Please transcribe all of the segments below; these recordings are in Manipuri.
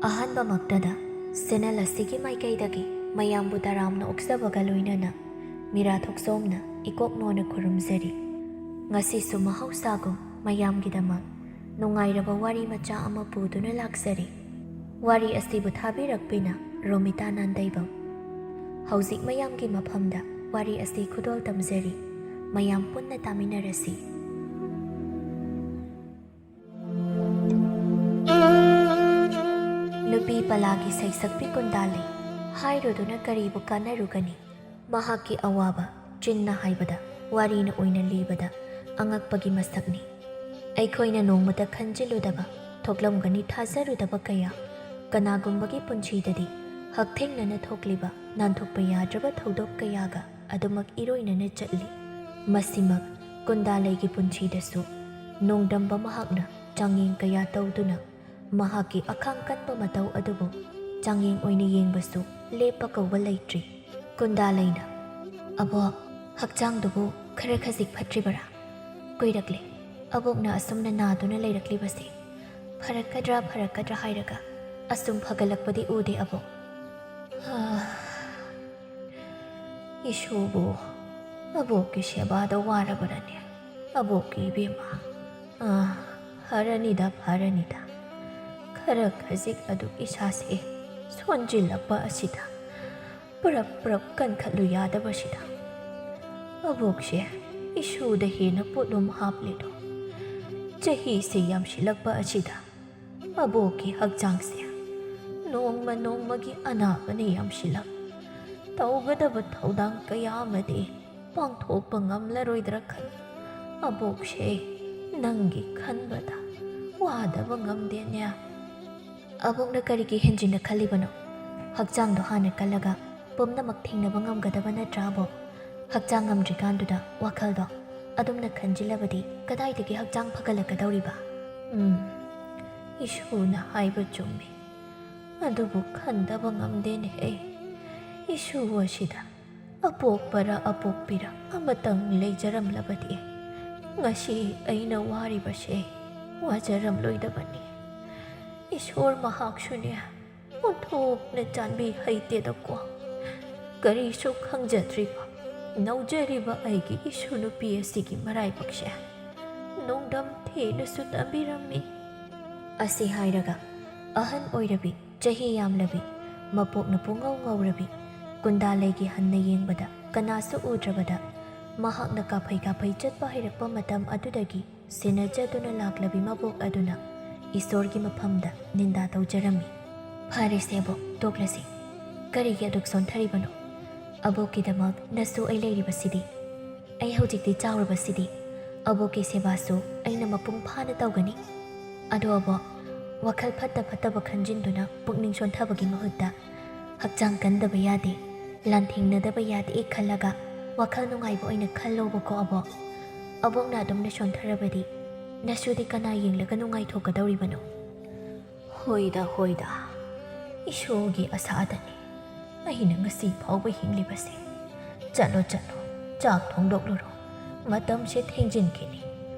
ꯑꯍꯥꯟꯕꯃꯛꯇꯗ ꯆꯦꯅꯦꯜ ꯑꯁꯤꯒꯤ ꯃꯥꯏꯀꯩꯗꯒꯤ ꯃꯌꯥꯝꯕꯨ ꯇꯔꯥꯝꯅ ꯑꯣꯛꯆꯕꯒ ꯂꯣꯏꯅꯅ ꯃꯤꯔꯥ ꯊꯣꯛꯆꯣꯝꯅ ꯏꯀꯣꯛꯅꯣꯅ ꯈꯨꯔꯨꯝꯖꯔꯤ꯫ ꯉꯁꯤꯁꯨ ꯃꯍꯧꯁꯥꯒꯨꯝ ꯃꯌꯥꯝꯒꯤꯗꯃꯛ ꯅꯨꯡꯉꯥꯏꯔꯕ ꯋꯥꯔꯤ ꯃꯆꯥ ꯑꯃ ꯄꯨꯗꯨꯅ ꯂꯥꯛꯆꯔꯤ꯫ ꯋꯥꯔꯤ ꯑꯁꯤꯕꯨ ꯊꯥꯕꯤꯔꯛꯄꯤꯅ ꯔꯣꯃꯤꯇꯥ ꯅꯥꯟꯗꯩꯕꯝ꯫ ꯍꯧꯖꯤꯛ ꯃꯌꯥꯝꯒꯤ ꯃꯐꯝꯗ ꯋꯥꯔꯤ ꯑꯁꯤ ꯈꯨꯗꯣꯜ ꯇꯝꯖꯔꯤ꯫ ꯃꯌꯥꯝ ꯄꯨꯟꯅ ꯇꯥꯃꯤꯟꯅꯔꯁꯤ꯫ ꯅꯨꯄꯤ ꯄꯂꯥꯒꯤ ꯁꯩꯁꯛꯄꯤ ꯀꯨꯟꯗꯥꯂꯩ ꯍꯥꯏꯔꯨꯗꯨꯅ ꯀꯔꯤꯕꯨ ꯀꯥꯟꯅꯔꯨꯒꯅꯤ? ꯃꯍꯥꯛꯀꯤ ꯑꯋꯥꯕ ꯆꯤꯟꯅ ꯍꯥꯏꯕꯗ, ꯋꯥꯔꯤꯅ ꯑꯣꯏꯅ ꯂꯤꯕꯗ ꯑꯉꯛꯄꯒꯤ ꯃꯁꯛꯅꯤ꯫ ꯑꯩꯈꯣꯏꯅ ꯅꯣꯡꯃꯇ ꯈꯟꯖꯤꯜꯂꯨꯗꯕ, ꯊꯣꯛꯂꯝꯒꯅꯤ ꯊꯥꯖꯔꯨꯗꯕ ꯀꯌꯥ ꯀꯅꯥꯒꯨꯝꯕꯒꯤ ꯄꯨꯟꯁꯤꯗꯗꯤ ꯍꯛꯊꯦꯡꯅꯅ ꯊꯣꯛꯂꯤꯕ ꯅꯥꯟꯊꯣꯛꯄ ꯌꯥꯗ꯭ꯔꯕ ꯊꯧꯗꯣꯛ ꯀꯌꯥꯒ ꯑꯗꯨꯃꯛ ꯏꯔꯣꯏꯅꯅ ꯆꯠꯂꯤ꯫ ꯃꯁꯤꯃꯛ ꯀꯨꯟꯗꯥꯂꯩꯒꯤ ꯄꯨꯟꯁꯤꯗꯁꯨ ꯅꯣꯡꯗꯝꯕ ꯃꯍꯥꯛꯅ ꯆꯥꯡꯌꯦꯡ ꯀꯌꯥ ꯇꯧꯗꯨꯅ ꯃꯍꯥꯛꯀꯤ ꯑꯈꯥꯡ ꯀꯟꯕ ꯃꯇꯧ ꯑꯗꯨꯕꯨ ꯆꯥꯡꯌꯦꯡ ꯑꯣꯏꯅ ꯌꯦꯡꯕꯁꯨ ꯂꯦꯞꯄ ꯀꯧꯕ ꯂꯩꯇ꯭ꯔꯤ꯫ ꯀꯨꯟꯗꯥꯂꯩꯅ "ꯑꯕꯣꯛ, ꯍꯛꯆꯥꯡꯗꯨꯕꯨ ꯈꯔ ꯈꯖꯤꯛ ꯐꯠꯇ꯭ꯔꯤꯕꯔꯥ? ꯀꯨꯏꯔꯛꯂꯦ ꯑꯕꯣꯛꯅ ꯑꯁꯨꯝꯅ ꯅꯥꯗꯨꯅ ꯂꯩꯔꯛꯂꯤꯕꯁꯦ꯫ ꯐꯔꯛꯀꯗ꯭ꯔꯥ ꯍꯥꯏꯔꯒ ꯑꯁꯨꯝ ꯐꯒꯠꯂꯛꯄꯗꯤ ꯎꯗꯦ ꯑꯕꯣꯛ." "ꯏꯁꯨꯕꯨ ꯑꯕꯣꯛꯀꯤ ꯁꯦꯕꯥꯗ ꯋꯥꯔꯕꯔꯅꯦ ꯑꯕꯣꯛꯀꯤ ꯏꯕꯦꯝꯃ? ꯐꯔꯅꯤꯗ ꯈꯔ ꯈꯖꯤꯛ ꯑꯗꯨ ꯏꯁꯥꯁꯦ ꯁꯣꯟꯖꯤꯜꯂꯛꯄ ꯑꯁꯤꯗ ꯄꯨꯔꯞ ꯀꯟꯈꯠꯂꯨ ꯌꯥꯗꯕꯁꯤꯗ ꯑꯕꯣꯛꯁꯦ ꯏꯁꯨꯗ ꯍꯦꯟꯅ ꯄꯣꯠꯂꯨꯝ ꯍꯥꯞꯂꯦꯗꯣ꯫ ꯆꯍꯤꯁꯦ ꯌꯥꯝꯁꯤꯜꯂꯛꯄ ꯑꯁꯤꯗ ꯑꯕꯣꯛꯀꯤ ꯍꯛꯆꯥꯡꯁꯦ ꯅꯣꯡꯃꯒꯤ ꯑꯅꯥꯕꯅ ꯌꯥꯝꯁꯤꯜꯂꯛ, ꯇꯧꯒꯗꯕ ꯊꯧꯗꯥꯡ ꯀꯌꯥ ꯑꯃꯗꯤ ꯄꯥꯡꯊꯣꯛꯄ ꯉꯝꯂꯔꯣꯏꯗ꯭ꯔꯥ ꯈꯟ ꯑꯕꯣꯛꯁꯦ ꯅꯪꯒꯤ ꯈꯟꯕꯗ ꯋꯥꯗꯕ ꯉꯝꯗꯦꯅꯦ." "ꯑꯕꯣꯛꯅ ꯀꯔꯤꯒꯤ ꯍꯦꯟꯖꯤꯟꯅ ꯈꯜꯂꯤꯕꯅꯣ? ꯍꯛꯆꯥꯡꯗꯣ ꯍꯥꯟꯅ ꯀꯜꯂꯒ ꯄꯨꯝꯅꯃꯛ ꯊꯦꯡꯅꯕ ꯉꯝꯒꯗꯕ ꯅꯠꯇ꯭ꯔꯥ ꯑꯕꯣꯛ? ꯍꯛꯆꯥꯡ ꯉꯝꯗ꯭ꯔꯤꯀꯥꯟꯗꯨꯗ ꯋꯥꯈꯜꯗꯣ ꯑꯗꯨꯝꯅ ꯈꯟꯖꯤꯜꯂꯕꯗꯤ ꯀꯗꯥꯏꯗꯒꯤ ꯍꯛꯆꯥꯡ ꯐꯒꯠꯂꯛꯀꯗꯧꯔꯤꯕ?" "ꯏꯁꯨꯅ ꯍꯥꯏꯕ ꯆꯨꯝꯃꯤ, ꯑꯗꯨꯕꯨ ꯈꯟꯗꯕ ꯉꯝꯗꯦꯅꯦ ꯑꯩ꯫ ꯏꯁꯨ ꯑꯁꯤꯗ ꯑꯄꯣꯛꯄꯔ ꯑꯄꯣꯛꯄꯤꯔ ꯑꯃꯇꯪ ꯂꯩꯖꯔꯝꯂꯕꯗꯤ ꯉꯁꯤ ꯑꯩꯅ ꯋꯥꯔꯤꯕꯁꯦ ꯋꯥꯖꯔꯝꯂꯣꯏꯗꯕꯅꯤ꯫ ꯏꯁꯣꯔ ꯃꯍꯥꯛꯁꯨꯅꯦ ꯑꯣꯟꯊꯣꯛꯅ ꯆꯥꯟꯕꯤ ꯍꯩꯇꯦꯗꯀꯣ꯫ ꯀꯔꯤꯁꯨ ꯈꯪꯖꯗ꯭ꯔꯤꯕ ꯅꯧꯖꯔꯤꯕ ꯑꯩꯒꯤ ꯏꯁꯨ ꯅꯨꯄꯤ ꯑꯁꯤꯒꯤ ꯃꯔꯥꯏꯕꯛꯁꯦ ꯅꯣꯡꯗꯝ ꯊꯤꯅꯁꯨ ꯇꯝꯕꯤꯔꯝꯃꯤ." ꯑꯁꯤ ꯍꯥꯏꯔꯒ ꯑꯍꯟ ꯑꯣꯏꯔꯕꯤ, ꯆꯍꯤ ꯌꯥꯝꯂꯕꯤ, ꯃꯄꯣꯛꯅ ꯄꯨꯡꯉꯧ ꯉꯧꯔꯕꯤ ꯀꯨꯟꯗꯥꯂꯩꯒꯤ ꯍꯟꯅ ꯌꯦꯡꯕꯗ ꯀꯅꯥꯁꯨ ꯎꯗ꯭ꯔꯕꯗ ꯃꯍꯥꯛꯅ ꯀꯥꯐꯩ ꯆꯠꯄ ꯍꯩꯔꯛꯄ ꯃꯇꯝ ꯑꯗꯨꯗꯒꯤ ꯁꯦꯟꯅꯖꯗꯨꯅ ꯂꯥꯛꯂꯕꯤ ꯃꯕꯣꯛ ꯑꯗꯨꯅ ꯏꯁꯣꯔꯒꯤ ꯃꯐꯝꯗ ꯅꯤꯟꯗꯥ ꯇꯧꯖꯔꯝꯃꯤ꯫ "ꯐꯔꯦꯁꯦ ꯑꯕꯣꯛ, ꯇꯣꯛꯂꯁꯤ꯫ ꯀꯔꯤꯒꯤ ꯑꯗꯨꯛ ꯁꯣꯟꯊꯔꯤꯕꯅꯣ? ꯑꯕꯣꯛꯀꯤꯗꯃꯛ ꯅꯁꯨ ꯑꯩ ꯂꯩꯔꯤꯕꯁꯤꯗꯤ, ꯑꯩ ꯍꯧꯖꯤꯛꯇꯤ ꯆꯥꯎꯔꯕꯁꯤꯗꯤ ꯑꯕꯣꯛꯀꯤ ꯁꯦꯕꯥꯁꯨ ꯑꯩꯅ ꯃꯄꯨꯡ ꯐꯥꯅ ꯇꯧꯒꯅꯤ꯫ ꯑꯗꯣ ꯑꯕꯣꯛ, ꯋꯥꯈꯜ ꯐꯠꯇꯕ ꯈꯟꯖꯤꯟꯗꯨꯅ ꯄꯨꯛꯅꯤꯡ ꯁꯣꯟꯊꯕꯒꯤ ꯃꯍꯨꯠꯇ ꯍꯛꯆꯥꯡ ꯀꯟꯗꯕ ꯌꯥꯗꯦ, ꯂꯥꯟꯊꯦꯡꯅꯗꯕ ꯌꯥꯗꯦ ꯈꯜꯂꯒ ꯋꯥꯈꯜ ꯅꯨꯡꯉꯥꯏꯕ ꯑꯣꯏꯅ ꯈꯜꯂꯣꯕꯀꯣ ꯑꯕꯣꯛ꯫ ꯑꯕꯣꯛꯅ ꯑꯗꯨꯝꯅ ꯁꯣꯟꯊꯔꯕꯗꯤ ꯅꯁꯨꯗꯤ ꯀꯅꯥ ꯌꯦꯡꯂꯒ ꯅꯨꯡꯉꯥꯏꯊꯣꯛꯀꯗꯧꯔꯤꯕꯅꯣ?" "ꯍꯣꯏꯗ, ꯏꯁꯣꯔꯒꯤ ꯑꯁꯥꯗꯅꯤ ꯑꯩꯅ ꯉꯁꯤ ꯐꯥꯎꯕ ꯍꯤꯡꯂꯤꯕꯁꯦ꯫ ꯆꯠꯂꯣ, ꯆꯥꯛ ꯊꯣꯡꯗꯣꯛꯂꯨꯔꯣ, ꯃꯇꯝꯁꯦ ꯊꯦꯡꯖꯤꯟꯈꯤꯅꯤ꯫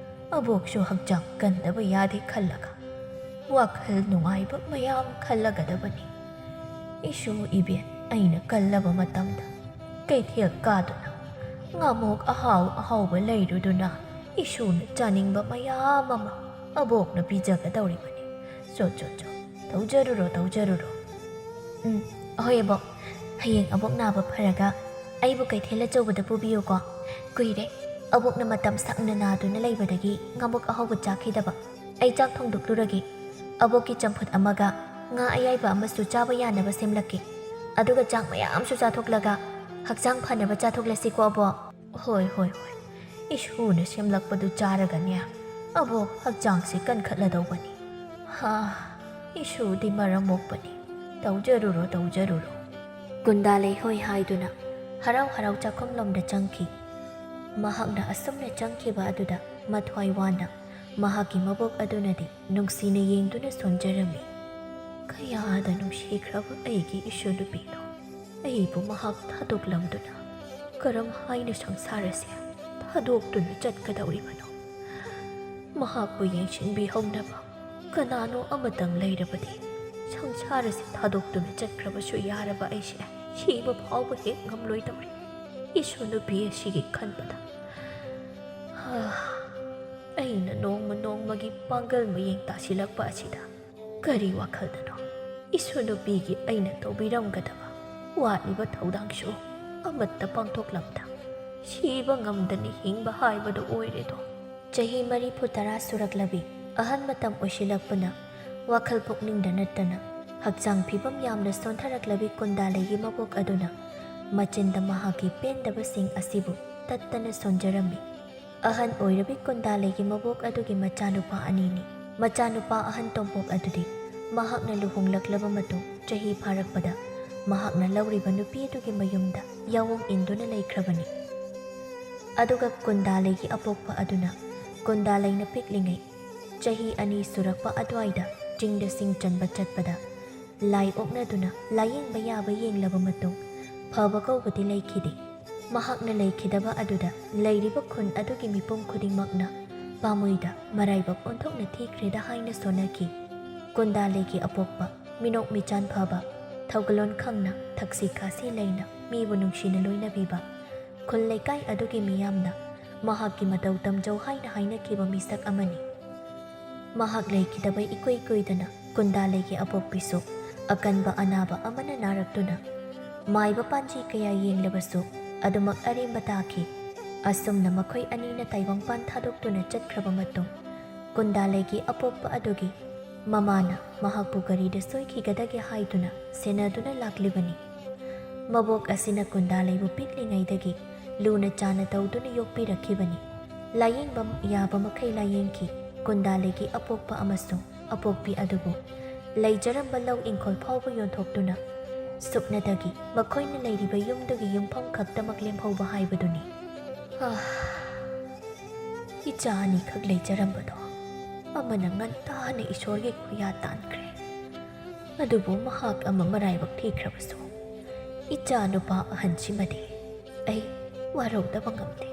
ꯑꯕꯣꯛꯁꯨ ꯍꯛꯆꯥꯡ ꯀꯟꯗꯕ ꯌꯥꯗꯦ ꯈꯜꯂꯒ ꯋꯥꯈꯜ ꯅꯨꯡꯉꯥꯏꯕ ꯃꯌꯥꯝ ꯈꯜꯂꯒꯗꯕꯅꯤ꯫ ꯏꯁꯨ ꯏꯕꯦꯟ ꯑꯩꯅ ꯀꯜꯂꯕ ꯃꯇꯝꯗ ꯀꯩꯊꯦꯜ ꯀꯥꯗꯨꯅ ꯉꯥꯃꯣꯛ ꯑꯍꯥꯎꯕ ꯂꯩꯔꯨꯗꯨꯅ ꯏꯁꯨꯅ ꯆꯥꯅꯤꯡꯕ ꯃꯌꯥꯝ ꯑꯃ ꯑꯕꯣꯛꯅ ꯄꯤꯖꯒꯗꯧꯔꯤꯕꯅꯤ꯫ ꯆꯣ, ꯇꯧꯖꯔꯨꯔꯣ." "ꯍꯣꯏ ꯑꯕꯣꯛ, ꯍꯌꯦꯡ ꯑꯕꯣꯛ ꯅꯥꯕ ꯐꯔꯒ ꯑꯩꯕꯨ ꯀꯩꯊꯦꯜ ꯑꯆꯧꯕꯗ ꯄꯨꯕꯤꯌꯨꯀꯣ꯫ ꯀꯨꯏꯔꯦ ꯑꯕꯣꯛꯅ ꯃꯇꯝ ꯁꯥꯡꯅ ꯅꯥꯗꯨꯅ ꯂꯩꯕꯗꯒꯤ ꯉꯥꯃꯨꯛ ꯑꯍꯥꯎꯕ ꯆꯥꯈꯤꯗꯕ꯫ ꯑꯩ ꯆꯥꯛ ꯊꯣꯡꯗꯣꯛꯂꯨꯔꯒꯦ꯫ ꯑꯕꯣꯛꯀꯤ ꯆꯝꯐꯨꯠ ꯑꯃꯒ ꯉꯥ ꯑꯌꯥꯏꯕ ꯑꯃꯁꯨ ꯆꯥꯕ ꯌꯥꯅꯕ ꯁꯦꯝꯂꯛꯀꯦ꯫ ꯑꯗꯨꯒ ꯆꯥꯛ ꯃꯌꯥꯝꯁꯨ ꯆꯥꯊꯣꯛꯂꯒ ꯍꯛꯆꯥꯡ ꯐꯅꯕ ꯆꯥꯊꯣꯛꯂꯁꯤꯀꯣ ꯑꯕꯣꯛ." "ꯍꯣꯏ, ꯏꯁꯨꯅ ꯁꯦꯝꯂꯛꯄꯗꯨ ꯆꯥꯔꯒꯅꯦ ꯑꯕꯣꯛ ꯍꯛꯆꯥꯡꯁꯦ ꯀꯟꯈꯠꯂꯗꯧꯕꯅꯤ꯫ ꯏꯁꯨꯗꯤ ꯃꯔꯝ ꯃꯣꯛꯄꯅꯤ, ꯇꯧꯖꯔꯨꯔꯣ." ꯀꯨꯟꯗꯥꯂꯩ ꯍꯣꯏ ꯍꯥꯏꯗꯨꯅ ꯍꯔꯥꯎ ꯆꯥꯛꯈꯨꯝꯂꯣꯝꯗ ꯆꯪꯈꯤ꯫ ꯃꯍꯥꯛꯅ ꯑꯁꯨꯝꯅ ꯆꯪꯈꯤꯕ ꯑꯗꯨꯗ ꯃꯊ꯭ꯋꯥꯏ ꯋꯥꯅ ꯃꯍꯥꯛꯀꯤ ꯃꯕꯣꯛ ꯑꯗꯨꯅꯗꯤ ꯅꯨꯡꯁꯤꯅ ꯌꯦꯡꯗꯨꯅ ꯁꯣꯟꯖꯔꯝꯃꯤ꯫ "ꯀꯌꯥꯗ ꯅꯨꯡꯁꯤꯈ꯭ꯔꯕ ꯑꯩꯒꯤ ꯏꯁꯨ ꯅꯨꯄꯤꯅꯣ ꯑꯩꯕꯨ ꯃꯍꯥꯛ ꯊꯥꯗꯣꯛꯂꯝꯗꯨꯅ ꯀꯔꯝ ꯍꯥꯏꯅ ꯁꯪꯁꯥꯔ ꯑꯁꯦ ꯊꯥꯗꯣꯛꯇꯨꯅ ꯆꯠꯀꯗꯧꯔꯤꯕꯅꯣ? ꯃꯍꯥꯛꯄꯨ ꯌꯦꯡꯁꯤꯟꯕꯤꯍꯧꯅꯕ ꯀꯅꯥꯅꯣ ꯑꯃꯇꯪ ꯂꯩꯔꯕꯗꯤ ꯁꯪꯁꯥꯔꯁꯤ ꯊꯥꯗꯣꯛꯇꯨꯅ ꯆꯠꯈ꯭ꯔꯕꯁꯨ ꯌꯥꯔꯕ ꯑꯩꯁꯦ ꯁꯤꯕ ꯐꯥꯎꯕ ꯍꯦꯛ ꯉꯝꯂꯣꯏꯗꯧꯔꯦ ꯏꯁꯨ ꯅꯨꯄꯤ ꯑꯁꯤꯒꯤ ꯈꯟꯕꯗ ꯑꯩꯅ ꯅꯣꯡꯃ ꯅꯣꯡꯃꯒꯤ ꯄꯥꯡꯒꯜ ꯃꯌꯦꯡ ꯇꯥꯁꯤꯜꯂꯛꯄ ꯑꯁꯤꯗ ꯀꯔꯤ ꯋꯥꯈꯜꯗꯅꯣ ꯏꯁꯨ ꯅꯨꯄꯤꯒꯤ ꯑꯩꯅ ꯇꯧꯕꯤꯔꯝꯒꯗꯕ ꯋꯥꯠꯂꯤꯕ ꯊꯧꯗꯥꯡꯁꯨ ꯑꯃꯠꯇ ꯄꯥꯡꯊꯣꯛꯂꯝꯗ ꯁꯤꯕ ꯉꯝꯗꯅ ꯍꯤꯡꯕ ꯍꯥꯏꯕꯗꯨ ꯑꯣꯏꯔꯦꯗꯣ ꯆꯍꯤ 40 ꯁꯨꯔꯛꯂꯕꯤ ꯑꯍꯟ ꯃꯇꯝ ꯑꯣꯏꯁꯤꯜꯂꯛꯄꯅ ꯋꯥꯈꯜ ꯄꯨꯛꯅꯤꯡꯗ ꯅꯠꯇꯅ ꯍꯛꯆꯥꯡ ꯐꯤꯕꯝ ꯌꯥꯝꯅ ꯁꯣꯟꯊꯔꯛꯂꯕꯤ ꯀꯨꯟꯗꯥꯂꯩꯒꯤ ꯃꯕꯣꯛ ꯑꯗꯨꯅ ꯃꯆꯤꯟꯗ ꯃꯍꯥꯛꯀꯤ ꯄꯦꯟꯗꯕꯁꯤꯡ ꯑꯁꯤꯕꯨ ꯇꯠꯇꯅ ꯁꯣꯟꯖꯔꯝꯃꯤ ꯑꯍꯟ ꯑꯣꯏꯔꯕꯤ ꯀꯨꯟꯗꯥꯂꯩꯒꯤ ꯃꯕꯣꯛ ꯑꯗꯨꯒꯤ ꯃꯆꯥꯅꯨꯄꯥ ꯑꯅꯤꯅꯤ ꯃꯆꯥꯅꯨꯄꯥ ꯑꯍꯟ ꯇꯣꯝꯄꯣꯛ ꯑꯗꯨꯗꯤ ꯃꯍꯥꯛꯅ ꯂꯨꯍꯣꯡꯂꯛꯂꯕ ꯃꯇꯨꯡ ꯆꯍꯤ ꯐꯥꯔꯛꯄꯗ ꯃꯍꯥꯛꯅ ꯂꯧꯔꯤꯕ ꯅꯨꯄꯤ ꯑꯗꯨꯒꯤ ꯃꯌꯨꯝꯗ ꯌꯥꯑꯣꯡ ꯏꯟꯗꯨꯅ ꯂꯩꯈ꯭ꯔꯕꯅꯤ ꯑꯗꯨꯒ ꯀꯨꯟꯗꯥꯂꯩꯒꯤ ꯑꯄꯣꯛꯄ ꯑꯗꯨꯅ ꯀꯨꯟꯗꯥꯂꯩꯅ ꯄꯤꯛꯂꯤꯉꯩ ꯆꯍꯤ 2 ꯁꯨꯔꯛꯄ ꯑꯗꯨꯋꯥꯏꯗ ꯆꯤꯡꯗ ꯁꯤꯡ ꯆꯟꯕ ꯆꯠꯄꯗ ꯂꯥꯏ ꯑꯣꯛꯅꯗꯨꯅ ꯂꯥꯌꯦꯡꯕ ꯌꯥꯕ ꯌꯦꯡꯂꯕ ꯃꯇꯨꯡ ꯐꯕ ꯀꯧꯕꯗꯤ ꯂꯩꯈꯤꯗꯦ ꯃꯍꯥꯛꯅ ꯂꯩꯈꯤꯗꯕ ꯑꯗꯨꯗ ꯂꯩꯔꯤꯕ ꯈꯨꯟ ꯑꯗꯨꯒꯤ ꯃꯤꯄꯨꯝ ꯈꯨꯗꯤꯡꯃꯛꯅ ꯄꯥꯃꯨꯏꯗ ꯃꯔꯥꯏꯕꯛ ꯑꯣꯟꯊꯣꯛꯅ ꯊꯤꯈ꯭ꯔꯦꯗ ꯍꯥꯏꯅ ꯁꯣꯟꯅꯈꯤ ꯀꯨꯟꯗꯥꯂꯩꯒꯤ ꯑꯄꯣꯛꯄ ꯃꯤꯅꯣꯛ ꯃꯤꯆꯥꯟ ꯐꯕ ꯊꯧꯒꯜꯂꯣꯟ ꯈꯪꯅ ꯊꯛꯁꯤ ꯈꯥꯁꯤ ꯂꯩꯅ ꯃꯤꯕꯨ ꯅꯨꯡꯁꯤꯅ ꯂꯣꯏꯅꯕꯤꯕ ꯈꯨꯜ ꯂꯩꯀꯥꯏ ꯑꯗꯨꯒꯤ ꯃꯤꯌꯥꯝꯅ ꯃꯍꯥꯛꯀꯤ ꯃꯇꯧ ꯇꯝꯖꯧ ꯍꯥꯏꯅ ꯍꯥꯏꯅꯈꯤꯕ ꯃꯤꯁꯛ ꯑꯃꯅꯤ ꯃꯍꯥꯛ ꯂꯩꯈꯤꯗꯕ ꯏꯀꯨꯏ ꯀꯨꯏꯗꯅ ꯀꯨꯟꯗꯥꯂꯩꯒꯤ ꯑꯄꯣꯛꯄꯤꯁꯨ ꯑꯀꯟꯕ ꯑꯅꯥꯕ ꯑꯃꯅ ꯅꯥꯔꯛꯇꯨꯅ ꯃꯥꯏꯕ ꯄꯥꯟꯖꯤ ꯀꯌꯥ ꯌꯦꯡꯂꯕꯁꯨ ꯑꯗꯨꯃꯛ ꯑꯔꯦꯝꯕ ꯇꯥꯈꯤ ꯑꯁꯨꯝꯅ ꯃꯈꯣꯏ ꯑꯅꯤꯅ ꯇꯥꯏꯕꯪꯄꯥꯟ ꯊꯥꯗꯣꯛꯇꯨꯅ ꯆꯠꯈ꯭ꯔꯕ ꯃꯇꯨꯡ ꯀꯨꯟꯗꯥꯂꯩꯒꯤ ꯑꯄꯣꯛꯄ ꯑꯗꯨꯒꯤ ꯃꯃꯥꯅ ꯃꯍꯥꯛꯄꯨ ꯀꯔꯤꯗ ꯁꯣꯏꯈꯤꯒꯗꯒꯦ ꯍꯥꯏꯗꯨꯅ ꯁꯦꯟꯅꯗꯨꯅ ꯂꯥꯛꯂꯤꯕꯅꯤ ꯃꯕꯣꯛ ꯑꯁꯤꯅ ꯀꯨꯟꯗꯥꯂꯩꯕꯨ ꯄꯤꯛꯂꯤꯉꯩꯗꯒꯤ ꯂꯨꯅ ꯆꯥꯟꯅ ꯇꯧꯗꯨꯅ ꯌꯣꯛꯄꯤꯔꯛꯈꯤꯕꯅꯤ ꯂꯥꯌꯦꯡꯕ ꯌꯥꯕ ꯃꯈꯩ ꯂꯥꯌꯦꯡꯈꯤ ꯀꯨꯟꯗꯥꯂꯩꯒꯤ ꯑꯄꯣꯛꯄ ꯑꯃꯁꯨꯡ ꯑꯄꯣꯛꯄꯤ ꯑꯗꯨꯕꯨ ꯂꯩꯖꯔꯝꯕ ꯂꯧ ꯏꯪꯈꯣꯜ ꯐꯥꯎꯕ ꯌꯣꯟꯊꯣꯛꯇꯨꯅ ꯁꯨꯞꯅꯗꯒꯤ ꯃꯈꯣꯏꯅ ꯂꯩꯔꯤꯕ ꯌꯨꯝꯗꯨꯒꯤ ꯌꯨꯝꯐꯝ ꯈꯛꯇꯃꯛ ꯂꯦꯝꯍꯧꯕ ꯍꯥꯏꯕꯗꯨꯅꯤ ꯏꯆꯥ ꯑꯅꯤꯈꯛ ꯂꯩꯖꯔꯝꯕꯗꯣ ꯑꯃꯅ ꯉꯟꯇꯥꯅ ꯏꯁꯣꯔꯒꯤ ꯈꯨꯌꯥ ꯇꯥꯟꯈ꯭ꯔꯦ ꯑꯗꯨꯕꯨ ꯃꯍꯥꯛ ꯑꯃ ꯃꯔꯥꯏꯕꯛ ꯊꯤꯈ꯭ꯔꯕꯁꯨ ꯏꯆꯥ ꯅꯨꯄꯥ ꯑꯍꯟꯁꯤꯃꯗꯤ ꯑꯩ ꯋꯥꯔꯧꯗꯕ ꯉꯝꯗꯦ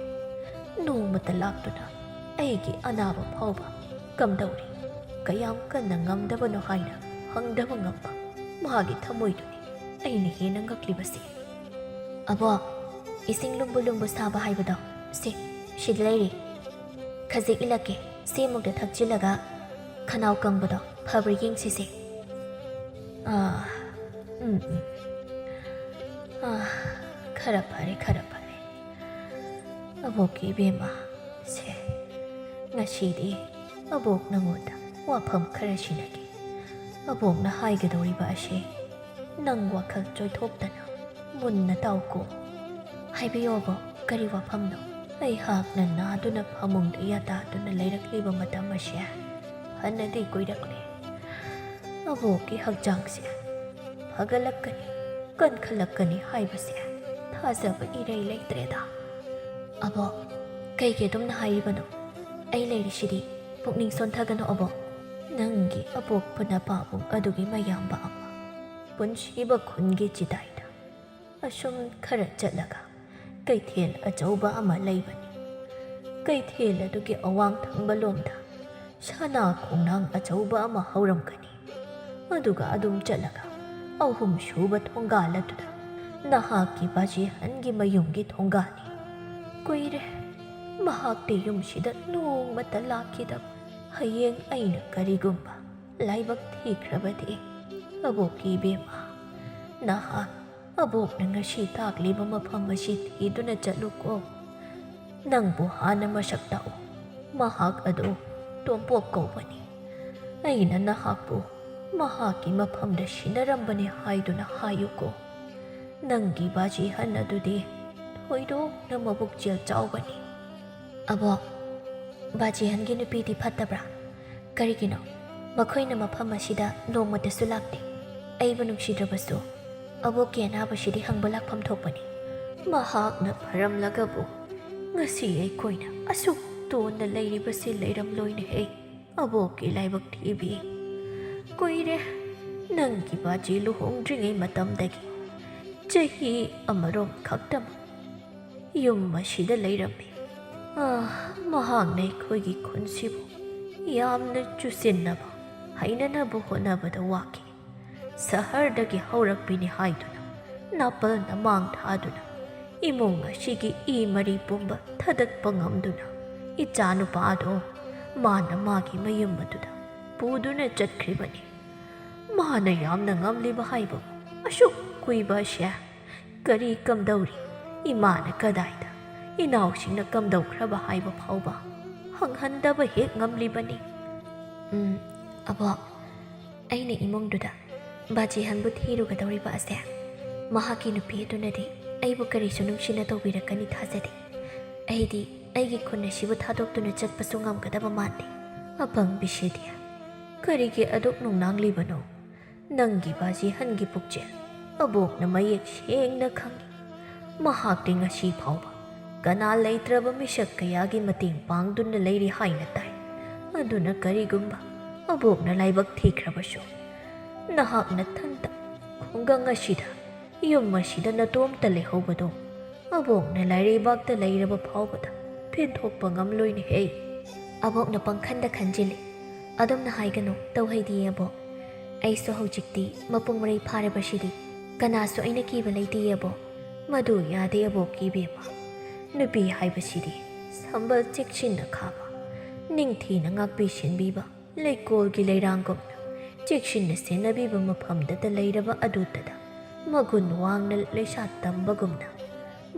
ꯅꯣꯡꯃꯇ ꯂꯥꯛꯇꯨꯅ ꯑꯩꯒꯤ ꯑꯅꯥꯕ ꯐꯥꯎꯕ ꯀꯝꯗꯧꯔꯤ ꯀꯌꯥꯝ ꯀꯟꯅ ꯉꯝꯗꯕꯅꯣ ꯍꯥꯏꯅ ꯍꯪꯗꯕ ꯉꯝꯕ ꯃꯥꯒꯤ ꯊꯃꯣꯏꯗꯨꯅꯤ ꯑꯩꯅ ꯍꯦꯟꯅ ꯉꯛꯂꯤꯕꯁꯤ ꯑꯕꯣꯛ ꯏꯁꯤꯡ ꯂꯨꯝꯕꯨ ꯂꯨꯝꯕꯨ ꯁꯥꯕ ꯍꯥꯏꯕꯗꯣ ꯁꯤꯗ ꯂꯩꯔꯤ ꯈꯖꯤꯛ ꯏꯜꯂꯛꯀꯦ ꯁꯤꯃꯨꯛꯇ ꯊꯛꯆꯤꯜꯂꯒ ꯈꯅꯥꯎ ꯀꯪꯕꯗꯣ ꯐꯕ꯭ꯔꯥ ꯌꯦꯡꯁꯤꯁꯦ खरा फरे अबोकी इबेमा से ngasiदी abok nangoda wafam khara sinagi abok na haigedoriba ase nang wakhal choithoptana munna tauko haibiyobo kari wafamno ai hakna naduna phamungda yataduna leirakliba matam ase hanadi koirakle aboki hakjangse phagalakkani kankhalakani haibase thajaba irei leitreda abo kaige dumna haibano ai leirishidi pukning sontagano abo nangi abok puna babung adugi mayamba ama punsiba khungi chidaida asum khara chatlaga kaithel achauba ama leibani kaithel adugi awang thangba lomda sana khongnang achauba ama hauramkani aduga adum chatlaga ahum shuba thonggaladuda nahaki baji hangi mayumgi thonggani kuire mahakti yumsida nongmata lakidab hayeng aina karigumba laibak thikrabadi aboki bema nahak abok na ngasi takliba mafam asi thiduna chatluko nangbu hana masak tao mahak ado tompok kaubani aina nahakbu mahaki mafamda sinarambani haiduna hayuko nangi baji hanadudi thoido na mabuk jel chawbani abo baji hangi nupidi phattabra karigino makhoina mafam asida nongmatasu lakte aibu nungsidrabasu abo ke anabasidi hangbala pham thokpani mahakna pharamlagabu ngasi ai koina asuk tonna leiribasi leiram loina he abo ke laibak thibi koire nangi baji luhongdringai matamdagi chahi amarom khaktam yum masida leirambi mahakna khoigi khunsibu yamna chusinnaba hainanabu honabada waki ꯁꯍꯔꯗꯒꯤ ꯍꯧꯔꯛꯄꯤꯅꯤ ꯍꯥꯏꯗꯨꯅ ꯅꯥꯄꯜꯅ ꯃꯥꯡ ꯊꯥꯗꯨꯅ ꯏꯃꯨꯡ ꯑꯁꯤꯒꯤ ꯃꯔꯤ ꯄꯨꯝꯕ ꯊꯗꯠꯄ ꯉꯝꯗꯨꯅ ꯏꯆꯥꯅꯨꯄꯥꯗꯣ ꯃꯥꯅ ꯃꯥꯒꯤ ꯃꯌꯨꯝ ꯑꯗꯨꯗ ꯄꯨꯗꯨꯅ ꯆꯠꯈ꯭ꯔꯤꯕꯅꯤ꯫ ꯃꯥꯅ ꯌꯥꯝꯅ ꯉꯝꯂꯤꯕ ꯍꯥꯏꯕꯕꯨ ꯑꯁꯨꯛ ꯀꯨꯏꯕ ꯑꯁꯦ ꯀꯔꯤ ꯀꯝꯗꯧꯔꯤ, ꯏꯃꯥꯅ ꯀꯗꯥꯏꯗ, ꯏꯅꯥꯎꯁꯤꯡꯅ ꯀꯝꯗꯧꯈ꯭ꯔꯕ ꯍꯥꯏꯕ ꯐꯥꯎꯕ ꯍꯪꯍꯟꯗꯕ ꯍꯦꯛ ꯉꯝꯂꯤꯕꯅꯤ꯫ ꯑꯕꯣꯛ, ꯑꯩꯅ ꯏꯃꯨꯡꯗꯨꯗ ꯕꯥꯖꯤꯍꯟꯕꯨ ꯊꯤꯔꯨꯒꯗꯧꯔꯤꯕ ꯑꯁꯦ ꯃꯍꯥꯛꯀꯤ ꯅꯨꯄꯤ ꯑꯗꯨꯅꯗꯤ ꯑꯩꯕꯨ ꯀꯔꯤꯁꯨ ꯅꯨꯡꯁꯤꯅ ꯇꯧꯕꯤꯔꯛꯀꯅꯤ ꯊꯥꯖꯗꯦ꯫ ꯑꯩꯗꯤ ꯑꯩꯒꯤ ꯈꯨꯟ ꯑꯁꯤꯕꯨ ꯊꯥꯗꯣꯛꯇꯨꯅ ꯆꯠꯄꯁꯨ ꯉꯝꯒꯗꯕ ꯃꯥꯟꯗꯦ꯫ ꯑꯄꯪꯕꯤꯁꯤꯗꯤ ꯀꯔꯤꯒꯤ ꯑꯗꯨꯛ ꯅꯨꯡꯅꯥꯡꯂꯤꯕꯅꯣ? ꯅꯪꯒꯤ ꯕꯥꯖꯤꯍꯟꯒꯤ ꯄꯨꯛꯆꯦꯜ ꯑꯕꯣꯛꯅ ꯃꯌꯦꯛ ꯁꯦꯡꯅ ꯈꯪꯏ꯫ ꯃꯍꯥꯛꯇꯤ ꯉꯁꯤ ꯐꯥꯎꯕ ꯀꯅꯥ ꯂꯩꯇ꯭ꯔꯕ ꯃꯤꯁꯛ ꯀꯌꯥꯒꯤ ꯃꯇꯦꯡ ꯄꯥꯡꯗꯨꯅ ꯂꯩꯔꯤ ꯍꯥꯏꯅ ꯇꯥꯏ꯫ ꯑꯗꯨꯅ ꯀꯔꯤꯒꯨꯝꯕ ꯑꯕꯣꯛꯅ ꯂꯥꯏꯕꯛ ꯊꯤꯈ꯭ꯔꯕꯁꯨ ꯅꯍꯥꯛ ꯅꯊꯟꯇ ꯈꯨꯡꯒꯪ ꯑꯁꯤꯗ ꯌꯨꯝ ꯑꯁꯤꯗ ꯅꯇꯣꯝꯇ ꯂꯩꯍꯧꯕꯗꯣ ꯑꯕꯣꯛꯅ ꯂꯥꯏꯔꯩꯕꯥꯛꯇ ꯂꯩꯔꯕ ꯐꯥꯎꯕꯗ ꯄꯦꯟꯊꯣꯛꯄ ꯉꯝꯂꯣꯏꯅꯦꯍꯦ꯫ ꯑꯕꯣꯛꯅ ꯄꯪꯈꯟꯗ ꯈꯟꯖꯤꯜꯂꯤ꯫ ꯑꯗꯨꯝꯅ ꯍꯥꯏꯒꯅꯨ ꯇꯧꯍꯩꯗꯤꯌꯦ ꯑꯕꯣꯛ꯫ ꯑꯩꯁꯨ ꯍꯧꯖꯤꯛꯇꯤ ꯃꯄꯨꯡ ꯃꯔꯩ ꯐꯥꯔꯕꯁꯤꯗꯤ ꯀꯅꯥꯁꯨ ꯑꯩꯅ ꯀꯤꯕ ꯂꯩꯇꯦꯌꯦ ꯑꯕꯣꯛ꯫ ꯃꯗꯨ ꯌꯥꯗꯦ ꯑꯕꯣꯛꯀꯤ ꯏꯕꯦꯝꯃ꯫ ꯅꯨꯄꯤ ꯍꯥꯏꯕꯁꯤꯗꯤ ꯁꯝꯕꯜ ꯆꯦꯛꯁꯤꯟꯅ ꯈꯥꯕ, ꯅꯤꯡꯊꯤꯅ ꯉꯥꯛꯄꯤ ꯁꯦꯟꯕꯤꯕ ꯂꯩꯀꯣꯜꯒꯤ ꯂꯩꯔꯥꯡꯒꯨꯝꯅ ꯆꯦꯛꯁꯤꯟꯅ ꯁꯦꯟꯅꯕꯤꯕ ꯃꯐꯝꯗꯇ ꯂꯩꯔꯕ ꯑꯗꯨꯇꯗ ꯃꯒꯨꯟ ꯋꯥꯡꯅ ꯂꯩꯁꯥ ꯇꯝꯕꯒꯨꯝꯅ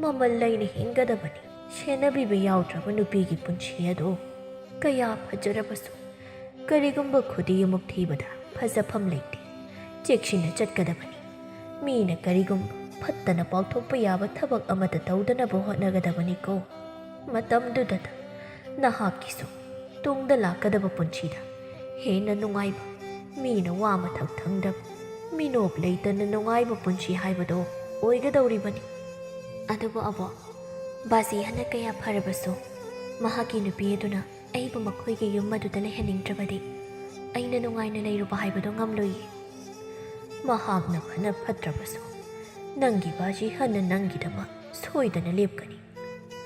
ꯃꯃꯜ ꯂꯩꯅ ꯍꯤꯡꯒꯗꯕꯅꯤ꯫ ꯁꯦꯟꯅꯕꯤꯕ ꯌꯥꯎꯗ꯭ꯔꯕ ꯅꯨꯄꯤꯒꯤ ꯄꯨꯟꯁꯤ ꯑꯗꯨ ꯀꯌꯥ ꯐꯖꯔꯕꯁꯨ ꯀꯔꯤꯒꯨꯝꯕ ꯈꯨꯗꯤ ꯑꯃꯨꯛ ꯊꯤꯕꯗ ꯐꯖꯐꯝ ꯂꯩꯇꯦ꯫ ꯆꯦꯛꯁꯤꯟꯅ ꯆꯠꯀꯗꯕꯅꯤ꯫ ꯃꯤꯅ ꯀꯔꯤꯒꯨꯝꯕ ꯐꯠꯇꯅ ꯄꯥꯎꯊꯣꯛꯄ ꯌꯥꯕ ꯊꯕꯛ ꯑꯃꯠꯇ ꯇꯧꯗꯅꯕ ꯍꯣꯠꯅꯒꯗꯕꯅꯤꯀꯣ꯫ ꯃꯇꯝꯗꯨꯗꯇ ꯅꯍꯥꯛꯀꯤꯁꯨ ꯇꯨꯡꯗ ꯂꯥꯛꯀꯗꯕ ꯄꯨꯟꯁꯤꯗ ꯍꯦꯟꯅ ꯅꯨꯡꯉꯥꯏꯕ, ꯃꯤꯅ ꯋꯥ ꯃꯊꯛ ꯊꯪꯗꯕ, ꯃꯤꯅꯣꯞ ꯂꯩꯇꯅ ꯅꯨꯡꯉꯥꯏꯕ ꯄꯨꯟꯁꯤ ꯍꯥꯏꯕꯗꯣ ꯑꯣꯏꯒꯗꯧꯔꯤꯕꯅꯤ꯫ ꯑꯗꯨꯕꯨ ꯑꯕꯣꯛ, ꯕꯥꯖꯤꯍꯟꯅ ꯀꯌꯥ ꯐꯔꯕꯁꯨ ꯃꯍꯥꯛꯀꯤ ꯅꯨꯄꯤ ꯑꯗꯨꯅ ꯑꯩꯕꯨ ꯃꯈꯣꯏꯒꯤ ꯌꯨꯝ ꯑꯗꯨꯗ ꯂꯩꯍꯟꯅꯤꯡꯗ꯭ꯔꯕꯗꯤ ꯑꯩꯅ ꯅꯨꯡꯉꯥꯏꯅ ꯂꯩꯔꯨꯕ ꯍꯥꯏꯕꯗꯣ ꯉꯝꯂꯣꯏꯌꯦ꯫ ꯃꯍꯥꯛꯅ ꯐꯅ ꯐꯠꯇ꯭ꯔꯕꯁꯨ ꯅꯪꯒꯤ ꯕꯥꯖꯤꯍꯟꯅ ꯅꯪꯒꯤꯗꯃꯛ ꯁꯣꯏꯗꯅ ꯂꯦꯞꯀꯅꯤ꯫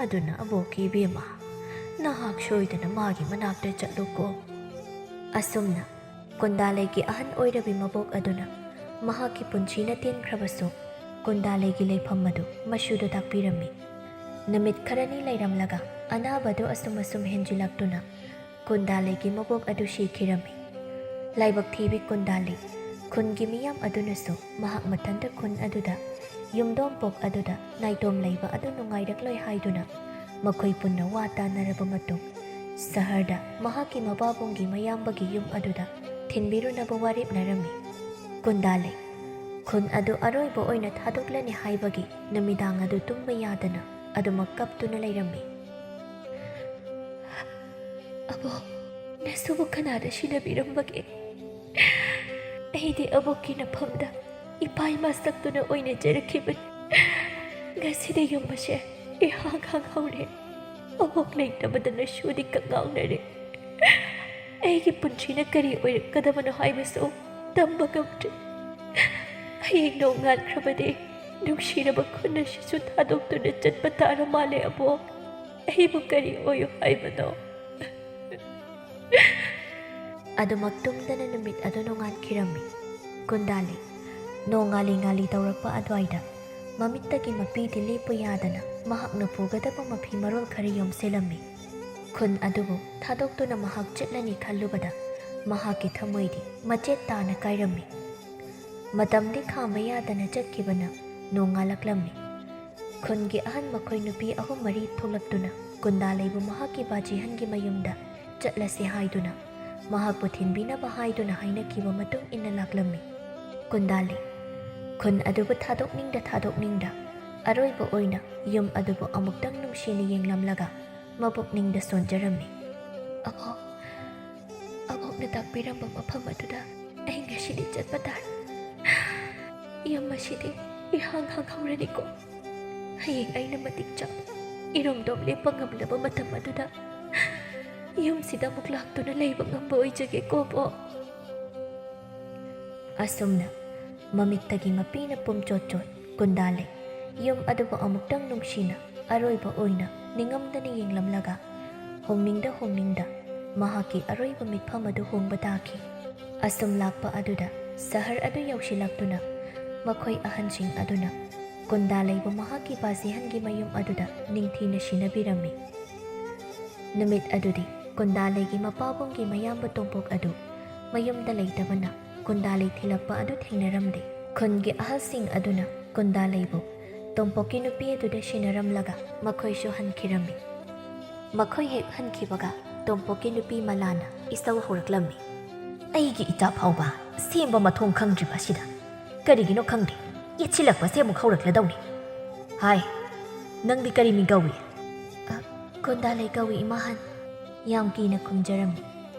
ꯑꯗꯨꯅ ꯑꯕꯣꯛꯀꯤ ꯏꯕꯦꯝꯃ, ꯅꯍꯥꯛ ꯁꯣꯏꯗꯅ ꯃꯥꯒꯤ ꯃꯅꯥꯛꯇ ꯆꯠꯂꯨꯀꯣ꯫ ꯑꯁꯨꯝꯅ ꯀꯨꯟꯗꯥꯂꯩꯒꯤ ꯑꯍꯟ ꯑꯣꯏꯔꯕꯤ ꯃꯕꯣꯛ ꯑꯗꯨꯅ ꯃꯍꯥꯛꯀꯤ ꯄꯨꯟꯁꯤꯅ ꯇꯦꯟꯈ꯭ꯔꯕꯁꯨ ꯀꯨꯟꯗꯥꯂꯩꯒꯤ ꯂꯩꯐꯝ ꯑꯗꯨ ꯃꯆꯨꯗ ꯇꯥꯛꯄꯤꯔꯝꯃꯤ꯫ ꯅꯨꯃꯤꯠ ꯈꯔꯅꯤ ꯂꯩꯔꯝꯂꯒ ꯑꯅꯥꯕꯗꯨ ꯑꯁꯨꯝ ꯍꯦꯟꯖꯤꯜꯂꯛꯇꯨꯅ ꯀꯨꯟꯗꯥꯂꯩꯒꯤ ꯃꯕꯣꯛ ꯑꯗꯨ ꯁꯤꯈꯤꯔꯝꯃꯤ꯫ ꯂꯥꯏꯕꯛ ꯊꯤꯕꯤ ꯀꯨꯟꯗꯥꯂꯩ ꯈꯨꯟꯒꯤ ꯃꯤꯌꯥꯝ ꯑꯗꯨꯅꯁꯨ ꯃꯍꯥꯛ ꯃꯊꯟꯇ ꯈꯨꯟ ꯑꯗꯨꯗ ꯌꯨꯝꯗꯣꯡꯄꯣꯛ ꯑꯗꯨꯗ ꯅꯥꯏꯇꯣꯝ ꯂꯩꯕ ꯑꯗꯨ ꯅꯨꯡꯉꯥꯏꯔꯛꯂꯣꯏ ꯍꯥꯏꯗꯨꯅ ꯃꯈꯣꯏ ꯄꯨꯟꯅ ꯋꯥ ꯇꯥꯟꯅꯔꯕ ꯃꯇꯨꯡ ꯁꯍꯔꯗ ꯃꯍꯥꯛꯀꯤ ꯃꯄꯥꯕꯨꯡꯒꯤ ꯃꯌꯥꯝꯕꯒꯤ ꯌꯨꯝ ꯑꯗꯨꯗ ꯊꯤꯟꯕꯤꯔꯨꯅꯕ ꯋꯥꯔꯦꯞꯅꯔꯝꯃꯤ꯫ ꯀꯨꯟꯗꯥꯂꯩ ꯈꯨꯟ ꯑꯗꯨ ꯑꯔꯣꯏꯕ ꯑꯣꯏꯅ ꯊꯥꯗꯣꯛꯂꯅꯤ ꯍꯥꯏꯕꯒꯤ ꯅꯨꯃꯤꯗꯥꯡ ꯑꯗꯨ ꯇꯨꯝꯕ ꯌꯥꯗꯅ ꯑꯗꯨꯃꯛ ꯀꯞꯇꯨꯅ ꯂꯩꯔꯝꯃꯤ꯫ ꯑꯕꯣꯛ, ꯅꯁꯨꯕꯨ ꯀꯅꯥꯅ ꯁꯤꯟꯅꯕꯤꯔꯝꯕꯒꯦ? ꯑꯩꯗꯤ ꯑꯕꯣꯛꯀꯤ ꯅꯐꯝꯗ ꯏꯄꯥ ꯏꯃꯥ ꯁꯛꯇꯨꯅ ꯑꯣꯏꯅꯖꯔꯛꯈꯤꯕꯅꯤ꯫ ꯉꯁꯤꯗꯤ ꯌꯨꯝ ꯑꯁꯦ ꯏꯍꯥꯡ ꯍꯥꯡꯍꯧꯔꯦ꯫ ꯑꯕꯣꯛ ꯂꯩꯇꯕꯗ ꯅꯁꯨꯗꯤ ꯀꯛꯉꯥꯎꯅꯔꯦ꯫ ꯑꯩꯒꯤ ꯄꯨꯟꯁꯤꯅ ꯀꯔꯤ ꯑꯣꯏꯔꯛꯀꯗꯕꯅꯣ ꯍꯥꯏꯕꯁꯨ ꯇꯝꯕ ꯉꯝꯗ꯭ꯔꯦ꯫ ꯍꯌꯦꯡ ꯅꯣꯡꯉꯥꯟꯈ꯭ꯔꯕꯗꯤ ꯅꯨꯡꯁꯤꯔꯕ ꯈꯨꯟ ꯑꯁꯤꯁꯨ ꯊꯥꯗꯣꯛꯇꯨꯅ ꯆꯠꯄ ꯇꯥꯔ ꯃꯥꯜꯂꯦ ꯑꯕꯣꯛ꯫ ꯑꯩꯕꯨ ꯀꯔꯤ ꯑꯣꯏꯌꯨ ꯍꯥꯏꯕꯅꯣ? ꯑꯗꯨꯃꯛ ꯇꯨꯝꯗꯅ ꯅꯨꯃꯤꯠ ꯑꯗꯨ ꯅꯣꯡꯉꯥꯟꯈꯤꯔꯝꯃꯤ꯫ ꯀꯨꯟꯗꯥꯂꯩ ꯅꯣꯡꯉꯥꯜꯂꯤ ꯉꯥꯜꯂꯤ ꯇꯧꯔꯛꯄ ꯑꯗꯨꯋꯥꯏꯗ ꯃꯃꯤꯠꯇꯒꯤ ꯃꯄꯤꯗꯤ ꯂꯦꯞꯄ ꯌꯥꯗꯅ ꯃꯍꯥꯛꯅ ꯄꯨꯒꯗꯕ ꯃꯐꯤ ꯃꯔꯣꯜ ꯈꯔ ꯌꯣꯝꯁꯤꯜꯂꯝꯃꯤ꯫ ꯈꯨꯟ ꯑꯗꯨꯕꯨ ꯊꯥꯗꯣꯛꯇꯨꯅ ꯃꯍꯥꯛ ꯆꯠꯂꯅꯤ ꯈꯜꯂꯨꯕꯗ ꯃꯍꯥꯛꯀꯤ ꯊꯃꯣꯏꯗꯤ ꯃꯆꯦꯠ ꯇꯥꯅ ꯀꯥꯏꯔꯝꯃꯤ꯫ ꯃꯇꯝꯗꯤ ꯈꯥꯝꯕ ꯌꯥꯗꯅ ꯆꯠꯈꯤꯕꯅ ꯅꯣꯡꯉꯥꯜꯂꯛꯂꯝꯃꯤ꯫ ꯈꯨꯟꯒꯤ ꯑꯍꯟ ꯃꯈꯣꯏ ꯅꯨꯄꯤ 3-4 ꯊꯣꯛꯂꯛꯇꯨꯅ ꯀꯨꯟꯗꯥꯂꯩꯕꯨ ꯃꯍꯥꯛꯀꯤ ꯕꯥꯖꯤꯍꯟꯒꯤ ꯃꯌꯨꯝꯗ ꯆꯠꯂꯁꯤ ꯍꯥꯏꯗꯨꯅ ꯃꯍꯥꯛꯄꯨ ꯊꯤꯟꯕꯤꯅꯕ ꯍꯥꯏꯗꯨꯅ ꯍꯥꯏꯅꯈꯤꯕ ꯃꯇꯨꯡ ꯏꯟꯅ ꯂꯥꯛꯂꯝꯃꯤ꯫ ꯀꯨꯟꯗꯥꯂꯩ ꯈꯨꯟ ꯑꯗꯨꯕꯨ ꯊꯥꯗꯣꯛꯅꯤꯡꯗ ꯑꯔꯣꯏꯕ ꯑꯣꯏꯅ ꯌꯨꯝ ꯑꯗꯨꯕꯨ ꯑꯃꯨꯛꯇꯪ ꯅꯨꯡꯁꯤꯅ ꯌꯦꯡꯂꯝꯂꯒ ꯃꯄꯨꯛꯅꯤꯡꯗ ꯁꯣꯟꯖꯔꯝꯃꯤ꯫ ꯑꯕꯣꯛꯅ ꯇꯥꯛꯄꯤꯔꯝꯕ ꯃꯐꯝ ꯑꯗꯨꯗ ꯑꯩ ꯉꯁꯤꯗꯤ ꯆꯠꯄ ꯇꯥꯔꯦ꯫ ꯌꯨꯝ ꯑꯁꯤꯗꯤ ꯏꯍꯥꯡ ꯍꯥꯡꯍꯧꯔꯅꯤꯀꯣ꯫ ꯍꯌꯦꯡ ꯑꯩꯅ ꯃꯇꯤꯛ ꯆꯥꯕ ꯏꯔꯣꯝꯗꯣꯝ ꯂꯦꯞꯄ ꯉꯝꯂꯕ ꯃꯇꯝ ꯑꯗꯨꯗ ꯌꯨꯝꯁꯤꯗ ꯑꯃꯨꯛ ꯂꯥꯛꯇꯨꯅ ꯂꯩꯕ ꯉꯝꯕ ꯑꯣꯏꯖꯒꯦꯀꯣ ꯑꯕꯣꯛ꯫ ꯑꯁꯨꯝꯅ ꯃꯃꯤꯠꯇꯒꯤ ꯃꯄꯤꯅ ꯄꯨꯝꯆꯣꯠ ꯀꯨꯟꯗꯥꯂꯩ ꯌꯨꯝ ꯑꯗꯨꯕꯨ ꯑꯃꯨꯛꯇꯪ ꯅꯨꯡꯁꯤꯅ ꯑꯔꯣꯏꯕ ꯑꯣꯏꯅ ꯅꯤꯡꯉꯝꯗꯅ ꯌꯦꯡꯂꯝꯂꯒ ꯍꯣꯡꯅꯤꯡꯗ ꯃꯍꯥꯛꯀꯤ ꯑꯔꯣꯏꯕ ꯃꯤꯠꯐꯝ ꯑꯗꯨ ꯍꯣꯡꯕ ꯇꯥꯈꯤ꯫ ꯑꯁꯨꯝ ꯂꯥꯛꯄ ꯑꯗꯨꯗ ꯁꯍꯔ ꯑꯗꯨ ꯌꯧꯁꯤꯜꯂꯛꯇꯨꯅ ꯃꯈꯣꯏ ꯑꯍꯟꯁꯤꯡ ꯑꯗꯨꯅ ꯀꯨꯟꯗꯥꯂꯩꯕꯨ ꯃꯍꯥꯛꯀꯤ ꯕꯥꯖꯤꯍꯟꯒꯤ ꯃꯌꯨꯝ ꯑꯗꯨꯗ ꯅꯤꯡꯊꯤꯅ ꯁꯤꯟꯅꯕꯤꯔꯝꯃꯤ꯫ ꯅꯨꯃꯤꯠ ꯑꯗꯨꯗꯤ ꯀꯨꯟꯗꯥꯂꯩꯒꯤ ꯃꯄꯥꯕꯨꯡꯒꯤ ꯃꯌꯥꯝꯕ ꯇꯣꯝꯄꯣꯛ ꯑꯗꯨ ꯃꯌꯨꯝꯗ ꯂꯩꯇꯕꯅ ꯀꯨꯟꯗꯥꯂꯩ ꯊꯤꯜꯂꯛꯄ ꯑꯗꯨ ꯊꯦꯡꯅꯔꯝꯗꯦ꯫ ꯈꯨꯟꯒꯤ ꯑꯍꯜꯁꯤꯡ ꯑꯗꯨꯅ ꯀꯨꯟꯗꯥꯂꯩꯕꯨ ꯇꯣꯝꯄꯣꯛꯀꯤ ꯅꯨꯄꯤ ꯑꯗꯨꯗ ꯁꯤꯟꯅꯔꯝꯂꯒ ꯃꯈꯣꯏꯁꯨ ꯍꯟꯈꯤꯔꯝꯃꯤ꯫ ꯃꯈꯣꯏ ꯍꯦꯛ ꯍꯟꯈꯤꯕꯒ ꯇꯣꯝꯄꯣꯛꯀꯤ ꯅꯨꯄꯤ ꯃꯂꯥꯅ ꯏꯁꯧ ꯍꯧꯔꯛꯂꯝꯃꯤ꯫ "ꯑꯩꯒꯤ ꯏꯆꯥ ꯐꯥꯎꯕ ꯁꯦꯝꯕ ꯃꯊꯣꯡ ꯈꯪꯗ꯭ꯔꯤꯕ ꯑꯁꯤꯗ ꯀꯔꯤꯒꯤꯅꯣ ꯈꯪꯗꯦ ꯌꯦꯠꯁꯤꯜꯂꯛꯄꯁꯦ ꯑꯃꯨꯛ ꯍꯧꯔꯛꯂꯗꯧꯅꯤ꯫ ꯍꯥꯏ, ꯅꯪꯗꯤ ꯀꯔꯤ ꯃꯤꯡ ꯀꯧꯏ?" "ꯀꯨꯟꯗꯥꯂꯩ ꯀꯧꯏ ꯏꯃꯥꯍꯟ", ꯌꯥꯝ ꯀꯤꯅ ꯈꯨꯝꯖꯔꯝꯃꯤ꯫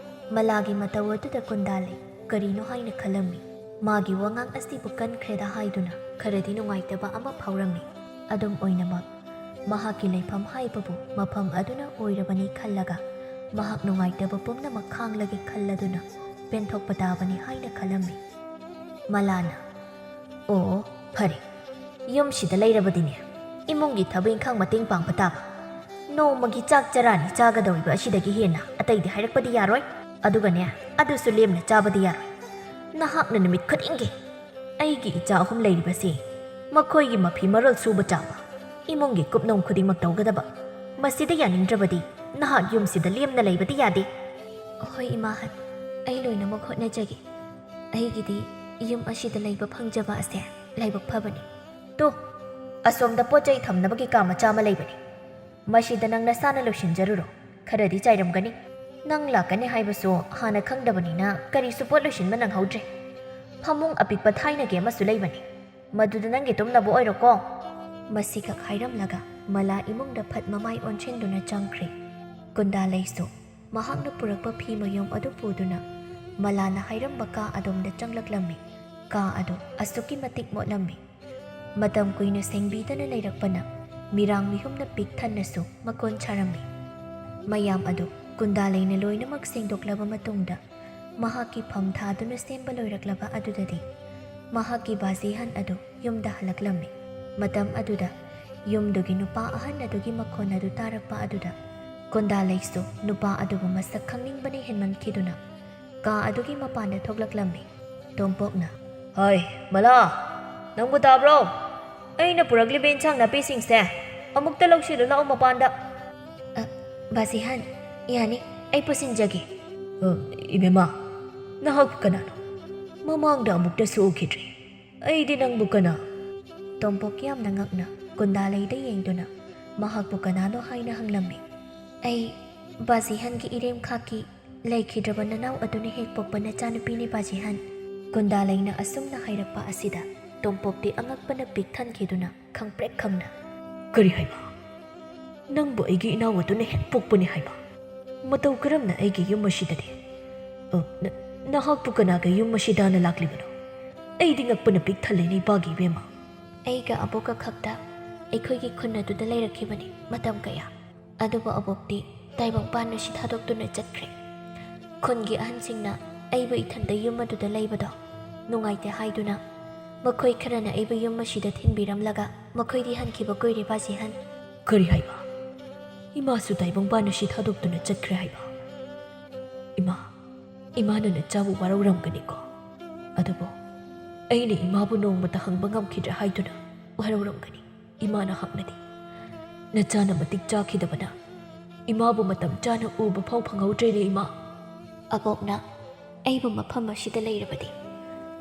ꯃꯂꯥꯒꯤ ꯃꯇꯧ ꯑꯗꯨꯗ ꯀꯨꯟꯗꯥꯂꯩ ꯀꯔꯤꯅꯣ ꯍꯥꯏꯅ ꯈꯜꯂꯝꯃꯤ꯫ ꯃꯥꯒꯤ ꯋꯥꯉꯥꯡ ꯑꯁꯤꯕꯨ ꯀꯟꯈ꯭ꯔꯦꯗ ꯍꯥꯏꯗꯨꯅ ꯈꯔꯗꯤ ꯅꯨꯡꯉꯥꯏꯇꯕ ꯑꯃ ꯐꯥꯎꯔꯝꯃꯤ꯫ ꯑꯗꯨꯝ ꯑꯣꯏꯅꯃꯛ ꯃꯍꯥꯛꯀꯤ ꯂꯩꯐꯝ ꯍꯥꯏꯕꯕꯨ ꯃꯐꯝ ꯑꯗꯨꯅ ꯑꯣꯏꯔꯕꯅꯤ ꯈꯜꯂꯒ ꯃꯍꯥꯛ ꯅꯨꯡꯉꯥꯏꯇꯕ ꯄꯨꯝꯅꯃꯛ ꯈꯥꯡꯂꯒꯦ ꯈꯜꯂꯗꯨꯅ ꯄꯦꯟꯊꯣꯛꯄ ꯇꯥꯕꯅꯤ ꯍꯥꯏꯅ ꯈꯜꯂꯝꯃꯤ꯫ ꯃꯂꯥꯅ "ꯑꯣ ꯐꯔꯦ, ꯌꯨꯝꯁꯤꯗ ꯂꯩꯔꯕꯗꯤꯅꯦ ꯏꯃꯨꯡꯒꯤ ꯊꯕꯛ ꯏꯪꯈꯥꯡ ꯃꯇꯦꯡ ꯄꯥꯡꯕ ꯇꯥꯕ꯫ ꯅꯣꯡꯃꯒꯤ ꯆꯥꯛ ꯆꯔꯥꯅꯤ ꯆꯥꯒꯗꯧꯔꯤꯕ ꯑꯁꯤꯗꯒꯤ ꯍꯦꯟꯅ ꯑꯇꯩꯗꯤ ꯍꯥꯏꯔꯛꯄꯗꯤ ꯌꯥꯔꯣꯏ꯫ ꯑꯗꯨꯒꯅꯦ ꯑꯗꯨꯁꯨ ꯂꯦꯝꯅ ꯆꯥꯕꯗꯤ ꯌꯥꯔꯣꯏ꯫ ꯅꯍꯥꯛꯅ ꯅꯨꯃꯤꯠ ꯈꯨꯗꯤꯡꯒꯤ ꯑꯩꯒꯤ ꯏꯆꯥ 3 ꯂꯩꯔꯤꯕꯁꯤ ꯃꯈꯣꯏꯒꯤ ꯃꯐꯤ ꯃꯔꯣꯜ ꯁꯨꯕ ꯆꯥꯝꯕ, ꯏꯃꯨꯡꯒꯤ ꯀꯨꯞꯅꯣꯝ ꯈꯨꯗꯤꯡꯃꯛ ꯇꯧꯒꯗꯕ꯫ ꯃꯁꯤꯗ ꯌꯥꯅꯤꯡꯗ꯭ꯔꯕꯗꯤ ꯅꯍꯥꯛ ꯌꯨꯝꯁꯤꯗ ꯂꯦꯝꯅ ꯂꯩꯕꯗꯤ ꯌꯥꯗꯦ." "ꯍꯣꯏ ꯏꯃꯥꯍꯟ, ꯑꯩ ꯂꯣꯏꯅꯃꯛ ꯍꯣꯠꯅꯖꯒꯦ꯫ ꯑꯩꯒꯤꯗꯤ ꯌꯨꯝ ꯑꯁꯤꯗ ꯂꯩꯕ ꯐꯪꯖꯕ ꯑꯁꯦ ꯂꯥꯏꯕꯛ ꯐꯕꯅꯤ." "ꯇꯣ, ꯑꯁꯣꯝꯗ ꯄꯣꯠ ꯆꯩ ꯊꯝꯅꯕꯒꯤ ꯀꯥ ꯃꯆꯥ ꯑꯃ ꯂꯩꯕꯅꯤ꯫ ꯃꯁꯤꯗ ꯅꯪ ꯅꯁꯥꯅ ꯂꯣꯏꯁꯤꯟꯖꯔꯨꯔꯣ꯫ ꯈꯔꯗꯤ ꯆꯥꯏꯔꯝꯒꯅꯤ꯫ ꯅꯪ ꯂꯥꯛꯀꯅꯤ ꯍꯥꯏꯕꯁꯨ ꯍꯥꯟꯅ ꯈꯪꯗꯕꯅꯤꯅ ꯀꯔꯤꯁꯨ ꯄꯣꯠ ꯂꯣꯏꯁꯤꯟꯕ ꯅꯪꯍꯧꯗ꯭ꯔꯦ꯫ ꯐꯃꯨꯡ ꯑꯄꯤꯛꯄ ꯊꯥꯏꯅꯒꯤ ꯑꯃꯁꯨ ꯂꯩꯕꯅꯤ, ꯃꯗꯨꯗ ꯅꯪꯒꯤ ꯇꯨꯝꯅꯕ ꯑꯣꯏꯔꯣꯀꯣ." ꯃꯁꯤꯈꯛ ꯍꯥꯏꯔꯝꯂꯒ ꯃꯂꯥ ꯏꯃꯨꯡꯗ ꯐꯠ ꯃꯃꯥꯏ ꯑꯣꯟꯁꯤꯟꯗꯨꯅ ꯆꯪꯈ꯭ꯔꯦ꯫ ꯀꯨꯟꯗꯥꯂꯩꯁꯨ ꯃꯍꯥꯛꯅ ꯄꯨꯔꯛꯄ ꯐꯤ ꯃꯌꯣꯝ ꯑꯗꯨ ꯄꯨꯗꯨꯅ ꯃꯂꯥꯅ ꯍꯥꯏꯔꯝꯕ ꯀꯥ ꯑꯗꯣꯝꯗ ꯆꯪꯂꯛꯂꯝꯃꯤ꯫ ꯀꯥ ꯑꯗꯨ ꯑꯁꯨꯛꯀꯤ ꯃꯇꯤꯛ ꯃꯣꯠꯂꯝꯃꯤ꯫ ꯃꯇꯝ ꯀꯨꯏꯅ ꯁꯦꯡꯕꯤꯗꯅ ꯂꯩꯔꯛꯄꯅ ꯃꯤꯔꯥꯡ ꯃꯤꯍꯨꯝꯅ ꯄꯤꯛ ꯊꯟꯅꯁꯨ ꯃꯀꯣꯟ ꯁꯥꯔꯝꯃꯤ꯫ ꯃꯌꯥꯝ ꯑꯗꯨ ꯀꯨꯟꯗꯥꯂꯩꯅ ꯂꯣꯏꯅꯃꯛ ꯁꯦꯡꯗꯣꯛꯂꯕ ꯃꯇꯨꯡꯗ ꯃꯍꯥꯛꯀꯤ ꯐꯝ ꯊꯥꯗꯨꯅ ꯁꯦꯝꯕ ꯂꯣꯏꯔꯛꯂꯕ ꯑꯗꯨꯗꯗꯤ ꯃꯍꯥꯛꯀꯤ ꯕꯥꯖꯤꯍꯟ ꯑꯗꯨ ꯌꯨꯝꯗ ꯍꯜꯂꯛꯂꯝꯃꯤ꯫ ꯃꯇꯝ ꯑꯗꯨꯗ ꯌꯨꯝꯗꯨꯒꯤ ꯅꯨꯄꯥ ꯑꯍꯟ ꯑꯗꯨꯒꯤ ꯃꯈꯣꯟ ꯑꯗꯨ ꯇꯥꯔꯛꯄ ꯑꯗꯨꯗ ꯀꯨꯟꯗꯥꯂꯩꯁꯨ ꯅꯨꯄꯥ ꯑꯗꯨꯕꯨ ꯃꯁꯛ ꯈꯪꯅꯤꯡꯕꯅ ꯍꯦꯟꯃꯟꯈꯤꯗꯨꯅ ꯀꯥ ꯑꯗꯨꯒꯤ ꯃꯄꯥꯟꯗ ꯊꯣꯛꯂꯛꯂꯝꯃꯤ꯫ ꯇꯣꯝꯄꯣꯛꯅ "ꯍꯥꯏ ꯃꯂꯥ, ꯅꯪꯕꯨ ꯇꯥꯕ꯭ꯔꯣ? ꯑꯩꯅ ꯄꯨꯔꯛꯂꯤꯕ ꯏꯟꯁꯥꯡ ꯅꯥꯄꯤꯁꯤꯡꯁꯦ ꯑꯃꯨꯛꯇ ꯂꯧꯁꯤꯜꯂꯨ ꯂꯥꯛꯑꯣ ꯃꯄꯥꯟꯗ." "ꯕꯥꯖꯤꯍꯟ, ꯌꯥꯅꯤ, ꯑꯩ ꯄꯨꯁꯤꯟꯖꯒꯦ." "ꯏꯕꯦꯝꯃ, ꯅꯍꯥꯛ ꯀꯅꯥꯅꯣ? ꯃꯃꯥꯡꯗ ꯑꯃꯨꯛꯇꯁꯨ ꯎꯈꯤꯗ꯭ꯔꯤ꯫ ꯑꯩꯗꯤ ꯅꯪꯕꯨ ꯀꯅꯥ?" ꯇꯣꯝꯄꯣꯛ ꯌꯥꯝꯅ ꯉꯛꯅ ꯀꯨꯟꯗꯥꯂꯩꯗ ꯌꯦꯡꯗꯨꯅ ꯃꯍꯥꯛꯄꯨ ꯀꯅꯥꯅꯣ ꯍꯥꯏꯅ ꯍꯪꯂꯝꯃꯤ꯫ "ꯑꯩ ꯕꯥꯖꯤꯍꯟꯒꯤ ꯏꯔꯦꯝꯈꯥꯛꯀꯤ ꯂꯩꯈꯤꯗ꯭ꯔꯕ ꯅꯅꯥꯎ ꯑꯗꯨꯅ ꯍꯦꯛ ꯄꯣꯛꯄ ꯅꯆꯥꯅꯨꯄꯤꯅꯤ ꯕꯥꯖꯤꯍꯟ." ꯀꯨꯟꯗꯥꯂꯩꯅ ꯑꯁꯨꯝꯅ ꯍꯥꯏꯔꯛꯄ ꯑꯁꯤꯗ ꯇꯣꯝꯄꯣꯛꯇꯤ ꯑꯉꯛꯄꯅ ꯄꯤꯛ ꯊꯟꯈꯤꯗꯨꯅ ꯈꯪꯄ꯭ꯔꯦꯛ ꯈꯪꯅ "ꯀꯔꯤ ꯍꯥꯏꯕ? ꯅꯪꯕꯨ ꯑꯩꯒꯤ ꯏꯅꯥꯎ ꯑꯗꯨꯅ ꯍꯦꯛ ꯄꯣꯛꯄꯅꯤ ꯍꯥꯏꯕ? ꯃꯇꯧ ꯀꯔꯝꯅ ꯑꯩꯒꯤ ꯌꯨꯝ ꯑꯁꯤꯗꯗꯤ? ꯅꯍꯥꯛꯄꯨ ꯀꯅꯥꯒ ꯌꯨꯝ ꯑꯁꯤꯗ ꯂꯥꯛꯂꯤꯕꯅꯣ? ꯑꯩꯗꯤ ꯉꯛꯄꯅ ꯄꯤꯛ ꯊꯜꯂꯦꯅꯦ ꯏꯄꯥꯒꯤ ꯏꯕꯦꯝꯃ." "ꯑꯩꯒ ꯑꯕꯣꯛꯀ ꯈꯛꯇ ꯑꯩꯈꯣꯏꯒꯤ ꯈꯨꯟ ꯑꯗꯨꯗ ꯂꯩꯔꯛꯈꯤꯕꯅꯤ ꯃꯇꯝ ꯀꯌꯥ꯫ ꯑꯗꯨꯕꯨ ꯑꯕꯣꯛꯇꯤ ꯇꯥꯏꯕꯪꯄꯥꯟ ꯑꯁꯤ ꯊꯥꯗꯣꯛꯇꯨꯅ ꯆꯠꯈ꯭ꯔꯦ꯫ ꯈꯨꯟꯒꯤ ꯑꯍꯟꯁꯤꯡꯅ ꯑꯩꯕꯨ ꯏꯊꯟꯇ ꯌꯨꯝ ꯑꯗꯨꯗ ꯂꯩꯕꯗꯣ ꯅꯨꯡꯉꯥꯏꯇꯦ ꯍꯥꯏꯗꯨꯅ ꯃꯈꯣꯏ ꯈꯔꯅ ꯑꯩꯕꯨ ꯌꯨꯝ ꯑꯁꯤꯗ ꯊꯤꯟꯕꯤꯔꯝꯂꯒ ꯃꯈꯣꯏꯗꯤ ꯍꯟꯈꯤꯕ ꯀꯨꯏꯔꯦ ꯕꯥꯖꯤꯍꯟ." "ꯀꯔꯤ ꯍꯥꯏꯕ? ꯏꯃꯥꯁꯨ ꯇꯥꯏꯕꯪꯄꯥꯟ ꯑꯁꯤ ꯊꯥꯗꯣꯛꯇꯨꯅ ꯆꯠꯈ꯭ꯔꯦ ꯍꯥꯏꯕ? ꯏꯃꯥꯅ ꯅꯆꯥꯕꯨ ꯋꯥꯔꯧꯔꯝꯒꯅꯤꯀꯣ? ꯑꯗꯨꯕꯨ ꯑꯩꯅ ꯏꯃꯥꯕꯨ ꯅꯣꯡꯃꯇ ꯍꯪꯕ ꯉꯝꯈꯤꯗ꯭ꯔꯦ ꯍꯥꯏꯗꯨꯅ ꯋꯥꯔꯧꯔꯝꯒꯅꯤ꯫ ꯏꯃꯥꯅ ꯍꯪꯂꯗꯤ ꯅꯆꯥꯅ ꯃꯇꯤꯛ ꯆꯥꯈꯤꯗꯕꯅ ꯏꯃꯥꯕꯨ ꯃꯇꯝ ꯆꯥꯅ ꯎꯕ ꯐꯥꯎ ꯐꯪꯍꯧꯗ꯭ꯔꯦꯅꯦ ꯏꯃꯥ." "ꯑꯕꯣꯛꯅ ꯑꯩꯕꯨ ꯃꯐꯝ ꯑꯁꯤꯗ ꯂꯩꯔꯕꯗꯤ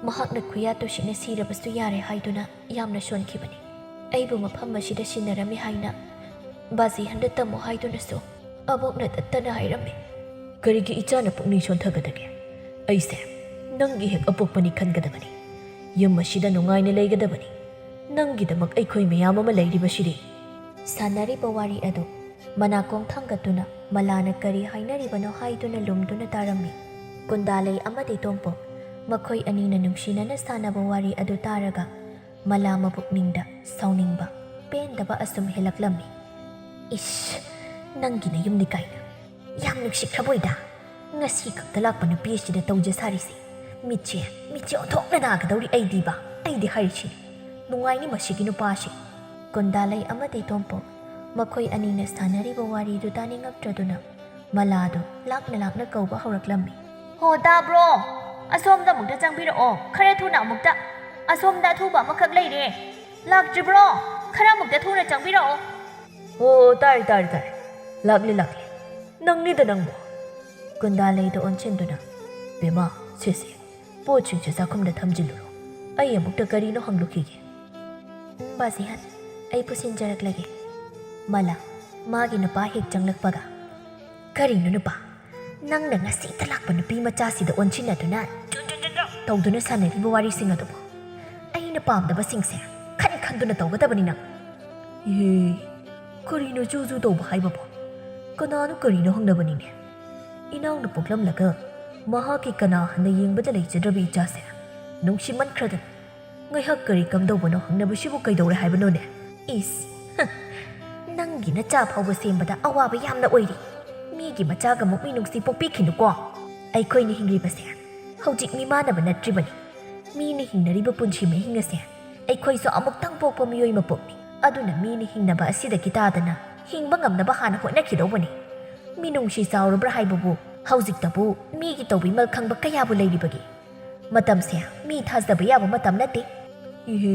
ꯃꯍꯥꯛꯅ ꯈꯨꯌꯥ ꯇꯨꯁꯤꯅ ꯁꯤꯔꯕꯁꯨ ꯌꯥꯔꯦ ꯍꯥꯏꯗꯨꯅ ꯌꯥꯝꯅ ꯁꯣꯟꯈꯤꯕꯅꯤ꯫ ꯑꯩꯕꯨ ꯃꯐꯝ ꯑꯁꯤꯗ ꯁꯤꯟꯅꯔꯝꯃꯤ ꯍꯥꯏꯅ ꯕꯥꯖꯤꯍꯟꯗ ꯇꯝꯃꯨ ꯍꯥꯏꯗꯨꯅꯁꯨ ꯑꯕꯣꯛꯅ ꯇꯠꯇꯅ ꯍꯥꯏꯔꯝꯃꯤ." "ꯀꯔꯤꯒꯤ ꯏꯆꯥꯅ ꯄꯨꯛꯅꯤꯡ ꯁꯣꯟꯊꯒꯗꯒꯦ? ꯑꯩꯁꯦ ꯅꯪꯒꯤ ꯍꯦꯛ ꯑꯄꯣꯛꯄꯅꯤ ꯈꯟꯒꯗꯕꯅꯤ꯫ ꯌꯨꯝ ꯑꯁꯤꯗ ꯅꯨꯡꯉꯥꯏꯅ ꯂꯩꯒꯗꯕꯅꯤ꯫ ꯅꯪꯒꯤꯗꯃꯛ ꯑꯩꯈꯣꯏ ꯃꯌꯥꯝ ꯑꯃ ꯂꯩꯔꯤꯕꯁꯤꯗꯤ." ꯁꯥꯟꯅꯔꯤꯕ ꯋꯥꯔꯤ ꯑꯗꯨ ꯃꯅꯥꯀꯣꯡ ꯊꯥꯡꯒꯠꯇꯨꯅ ꯃꯂꯥꯅ ꯀꯔꯤ ꯍꯥꯏꯅꯔꯤꯕꯅꯣ ꯍꯥꯏꯗꯨꯅ ꯂꯨꯝꯗꯨꯅ ꯇꯥꯔꯝꯃꯤ꯫ ꯀꯨꯟꯗꯥꯂꯩ ꯑꯃꯗꯤ ꯇꯣꯝꯄꯣꯛ ꯃꯈꯣꯏ ꯑꯅꯤꯅ ꯅꯨꯡꯁꯤꯅꯅ ꯁꯥꯟꯅꯕ ꯋꯥꯔꯤ ꯑꯗꯨ ꯇꯥꯔꯒ ꯃꯂꯥ ꯃꯄꯨꯛꯅꯤꯡꯗ ꯁꯥꯎꯅꯤꯡꯕ, ꯄꯦꯟꯗꯕ ꯑꯁꯨꯝ ꯍꯦꯜꯂꯛꯂꯝꯃꯤ꯫ "ꯏꯁ, ꯅꯪꯒꯤ ꯅꯌꯨꯝꯅꯤ ꯀꯥꯏꯅ ꯌꯥꯝ ꯅꯨꯡꯁꯤꯈ꯭ꯔꯕꯣꯏꯗ꯫ ꯉꯁꯤ ꯈꯛꯇ ꯂꯥꯛꯄ ꯅꯨꯄꯤ ꯑꯁꯤꯗ ꯇꯧꯖ ꯁꯥꯔꯤꯁꯦ ꯃꯤꯠꯁꯦ ꯑꯣꯟꯊꯣꯛꯅ ꯅꯥꯒꯗꯧꯔꯤ ꯑꯩꯗꯤ ꯍꯥꯏꯔꯤꯁꯤꯅꯤ꯫ ꯅꯨꯡꯉꯥꯏꯅꯤ ꯃꯁꯤꯒꯤ ꯅꯨꯄꯥꯁꯤ." ꯀꯨꯟꯗꯥꯂꯩ ꯑꯃꯗꯤ ꯇꯣꯝꯄꯣꯛ ꯃꯈꯣꯏ ꯑꯅꯤꯅ ꯁꯥꯟꯅꯔꯤꯕ ꯋꯥꯔꯤꯗꯨ ꯇꯥꯅꯤꯡꯉꯛꯇ꯭ꯔꯗꯨꯅ ꯃꯂꯥꯗꯨ ꯂꯥꯛꯅ ꯀꯧꯕ ꯍꯧꯔꯛꯂꯝꯃꯤ꯫ "ꯍꯣ ꯇꯥꯕ꯭ꯔꯣ? ꯑꯁꯣꯝꯗ ꯑꯃꯨꯛꯇ ꯆꯪꯕꯤꯔꯛꯑꯣ ꯈꯔ ꯊꯨꯅ ꯑꯃꯨꯛꯇ ꯑꯁꯣꯝꯗ ꯑꯊꯨꯕ ꯑꯃꯈꯛ ꯂꯩꯔꯦ ꯂꯥꯛꯇ꯭ꯔꯤꯕ꯭ꯔꯣ ꯈꯔ ꯑꯃꯨꯛꯇ ꯊꯨꯅ ꯆꯪꯕꯤꯔꯛꯑꯣ ꯑꯣ ꯇꯥꯔꯦ ꯂꯥꯛꯂꯤ ꯅꯪꯅꯤꯗ ꯅꯪꯕꯨ ꯀꯨꯟꯗꯥꯂꯩꯗ ꯑꯣꯟꯁꯤꯟꯗꯨꯅ ꯕꯦꯃꯥ ꯁꯤꯁꯦ ꯄꯣꯠꯁꯤꯡꯁꯦ ꯆꯥꯛꯈꯨꯝꯗ ꯊꯝꯖꯤꯜꯂꯨꯔꯣ ꯑꯩ ꯑꯃꯨꯛꯇ ꯀꯔꯤꯅꯣ ꯍꯪꯂꯨꯈꯤꯒꯦ ꯕꯥꯖꯤꯍꯟ ꯑꯩ ꯄꯨꯁꯤꯟꯖꯔꯛꯂꯒꯦ ꯃꯂꯥ ꯃꯥꯒꯤ ꯅꯨꯄꯥ ꯍꯦꯛ ꯆꯪꯂꯛꯄꯒ ꯀꯔꯤꯅꯣ ꯅꯨꯄꯥ ꯅꯪꯅ ꯉꯁꯤꯇ ꯂꯥꯛꯄ ꯅꯨꯄꯤ ꯃꯆꯥꯁꯤꯗ ꯑꯣꯟꯁꯤꯟꯅꯗꯨꯅ ꯇꯧꯗꯨꯅ ꯁꯥꯟꯅꯔꯤꯕ ꯋꯥꯔꯤꯁꯤꯡ ꯑꯗꯨꯕꯨ ꯑꯩꯅ ꯄꯥꯝꯗꯕꯁꯤꯡꯁꯦ ꯈꯟꯗꯨꯅ ꯇꯧꯒꯗꯕꯅꯤ ꯅꯪ ꯏꯍꯦ ꯀꯔꯤꯅꯣ ꯖꯨꯖꯨ ꯇꯧꯕ ꯍꯥꯏꯕꯕꯨ ꯀꯅꯥꯅꯣ ꯀꯔꯤꯅꯣ ꯍꯪꯅꯕꯅꯤꯅꯦ ꯏꯅꯥꯎꯅ ꯄꯣꯛꯂꯝꯂꯒ ꯃꯍꯥꯛꯀꯤ ꯀꯅꯥ ꯍꯟꯅ ꯌꯦꯡꯕꯗ ꯂꯩꯖꯗ꯭ꯔꯕ ꯏꯆꯥꯁꯦ ꯅꯨꯡꯁꯤꯃꯟꯈ꯭ꯔꯗꯅ ꯉꯥꯏꯍꯥꯛ ꯀꯔꯤ ꯀꯝꯗꯧꯕꯅꯣ ꯍꯪꯅꯕꯁꯤꯕꯨ ꯀꯩꯗꯧꯔꯦ ꯍꯥꯏꯕꯅꯣꯅꯦ ꯏꯁ ꯅꯪꯒꯤ ꯅꯆꯥ ꯐꯥꯎꯕ ꯁꯦꯝꯕꯗ ꯑꯋꯥꯕ ꯌꯥꯝꯅ ꯑꯣꯏꯔꯤ ꯃꯤꯒꯤ ꯃꯆꯥꯒ ꯃꯨꯛꯃꯤ ꯅꯨꯡꯁꯤ ꯄꯣꯛꯄꯤꯈꯤꯅꯨꯀꯣ ꯑꯩꯈꯣꯏꯅ ꯍꯤꯡꯂꯤꯕꯁꯦ ꯍꯧꯖꯤꯛ ꯃꯤꯃꯥꯟꯅꯕ ꯅꯠꯇ꯭ꯔꯤꯕꯅꯤ ꯃꯤꯅ ꯍꯤꯡꯅꯔꯤꯕ ꯄꯨꯟꯁꯤ ꯃꯍꯤꯡ ꯑꯁꯦ ꯑꯩꯈꯣꯏꯁꯨ ꯑꯃꯨꯛꯇꯪ ꯄꯣꯛꯄ ꯃꯤꯑꯣꯏ ꯃꯄꯣꯛꯅꯤ ꯑꯗꯨꯅ ꯃꯤꯅ ꯍꯤꯡꯅꯕ ꯑꯁꯤꯗꯒꯤ ꯇꯥꯗꯅ ꯍꯤꯡꯕ ꯉꯝꯅꯕ ꯍꯥꯟꯅ ꯍꯣꯠꯅꯈꯤꯗꯧꯕꯅꯤ ꯃꯤꯅꯨꯡꯁꯤ ꯆꯥꯎꯔꯕ꯭ꯔꯥ ꯍꯥꯏꯕꯕꯨ ꯍꯧꯖꯤꯛꯇꯕꯨ ꯃꯤꯒꯤ ꯇꯧꯕꯤꯃꯜ ꯈꯪꯕ ꯀꯌꯥꯕꯨ ꯂꯩꯔꯤꯕꯒꯦ ꯃꯇꯝꯁꯦ ꯃꯤ ꯊꯥꯖꯕ ꯌꯥꯕ ꯃꯇꯝ ꯅꯠꯇꯦ ꯏꯍꯦ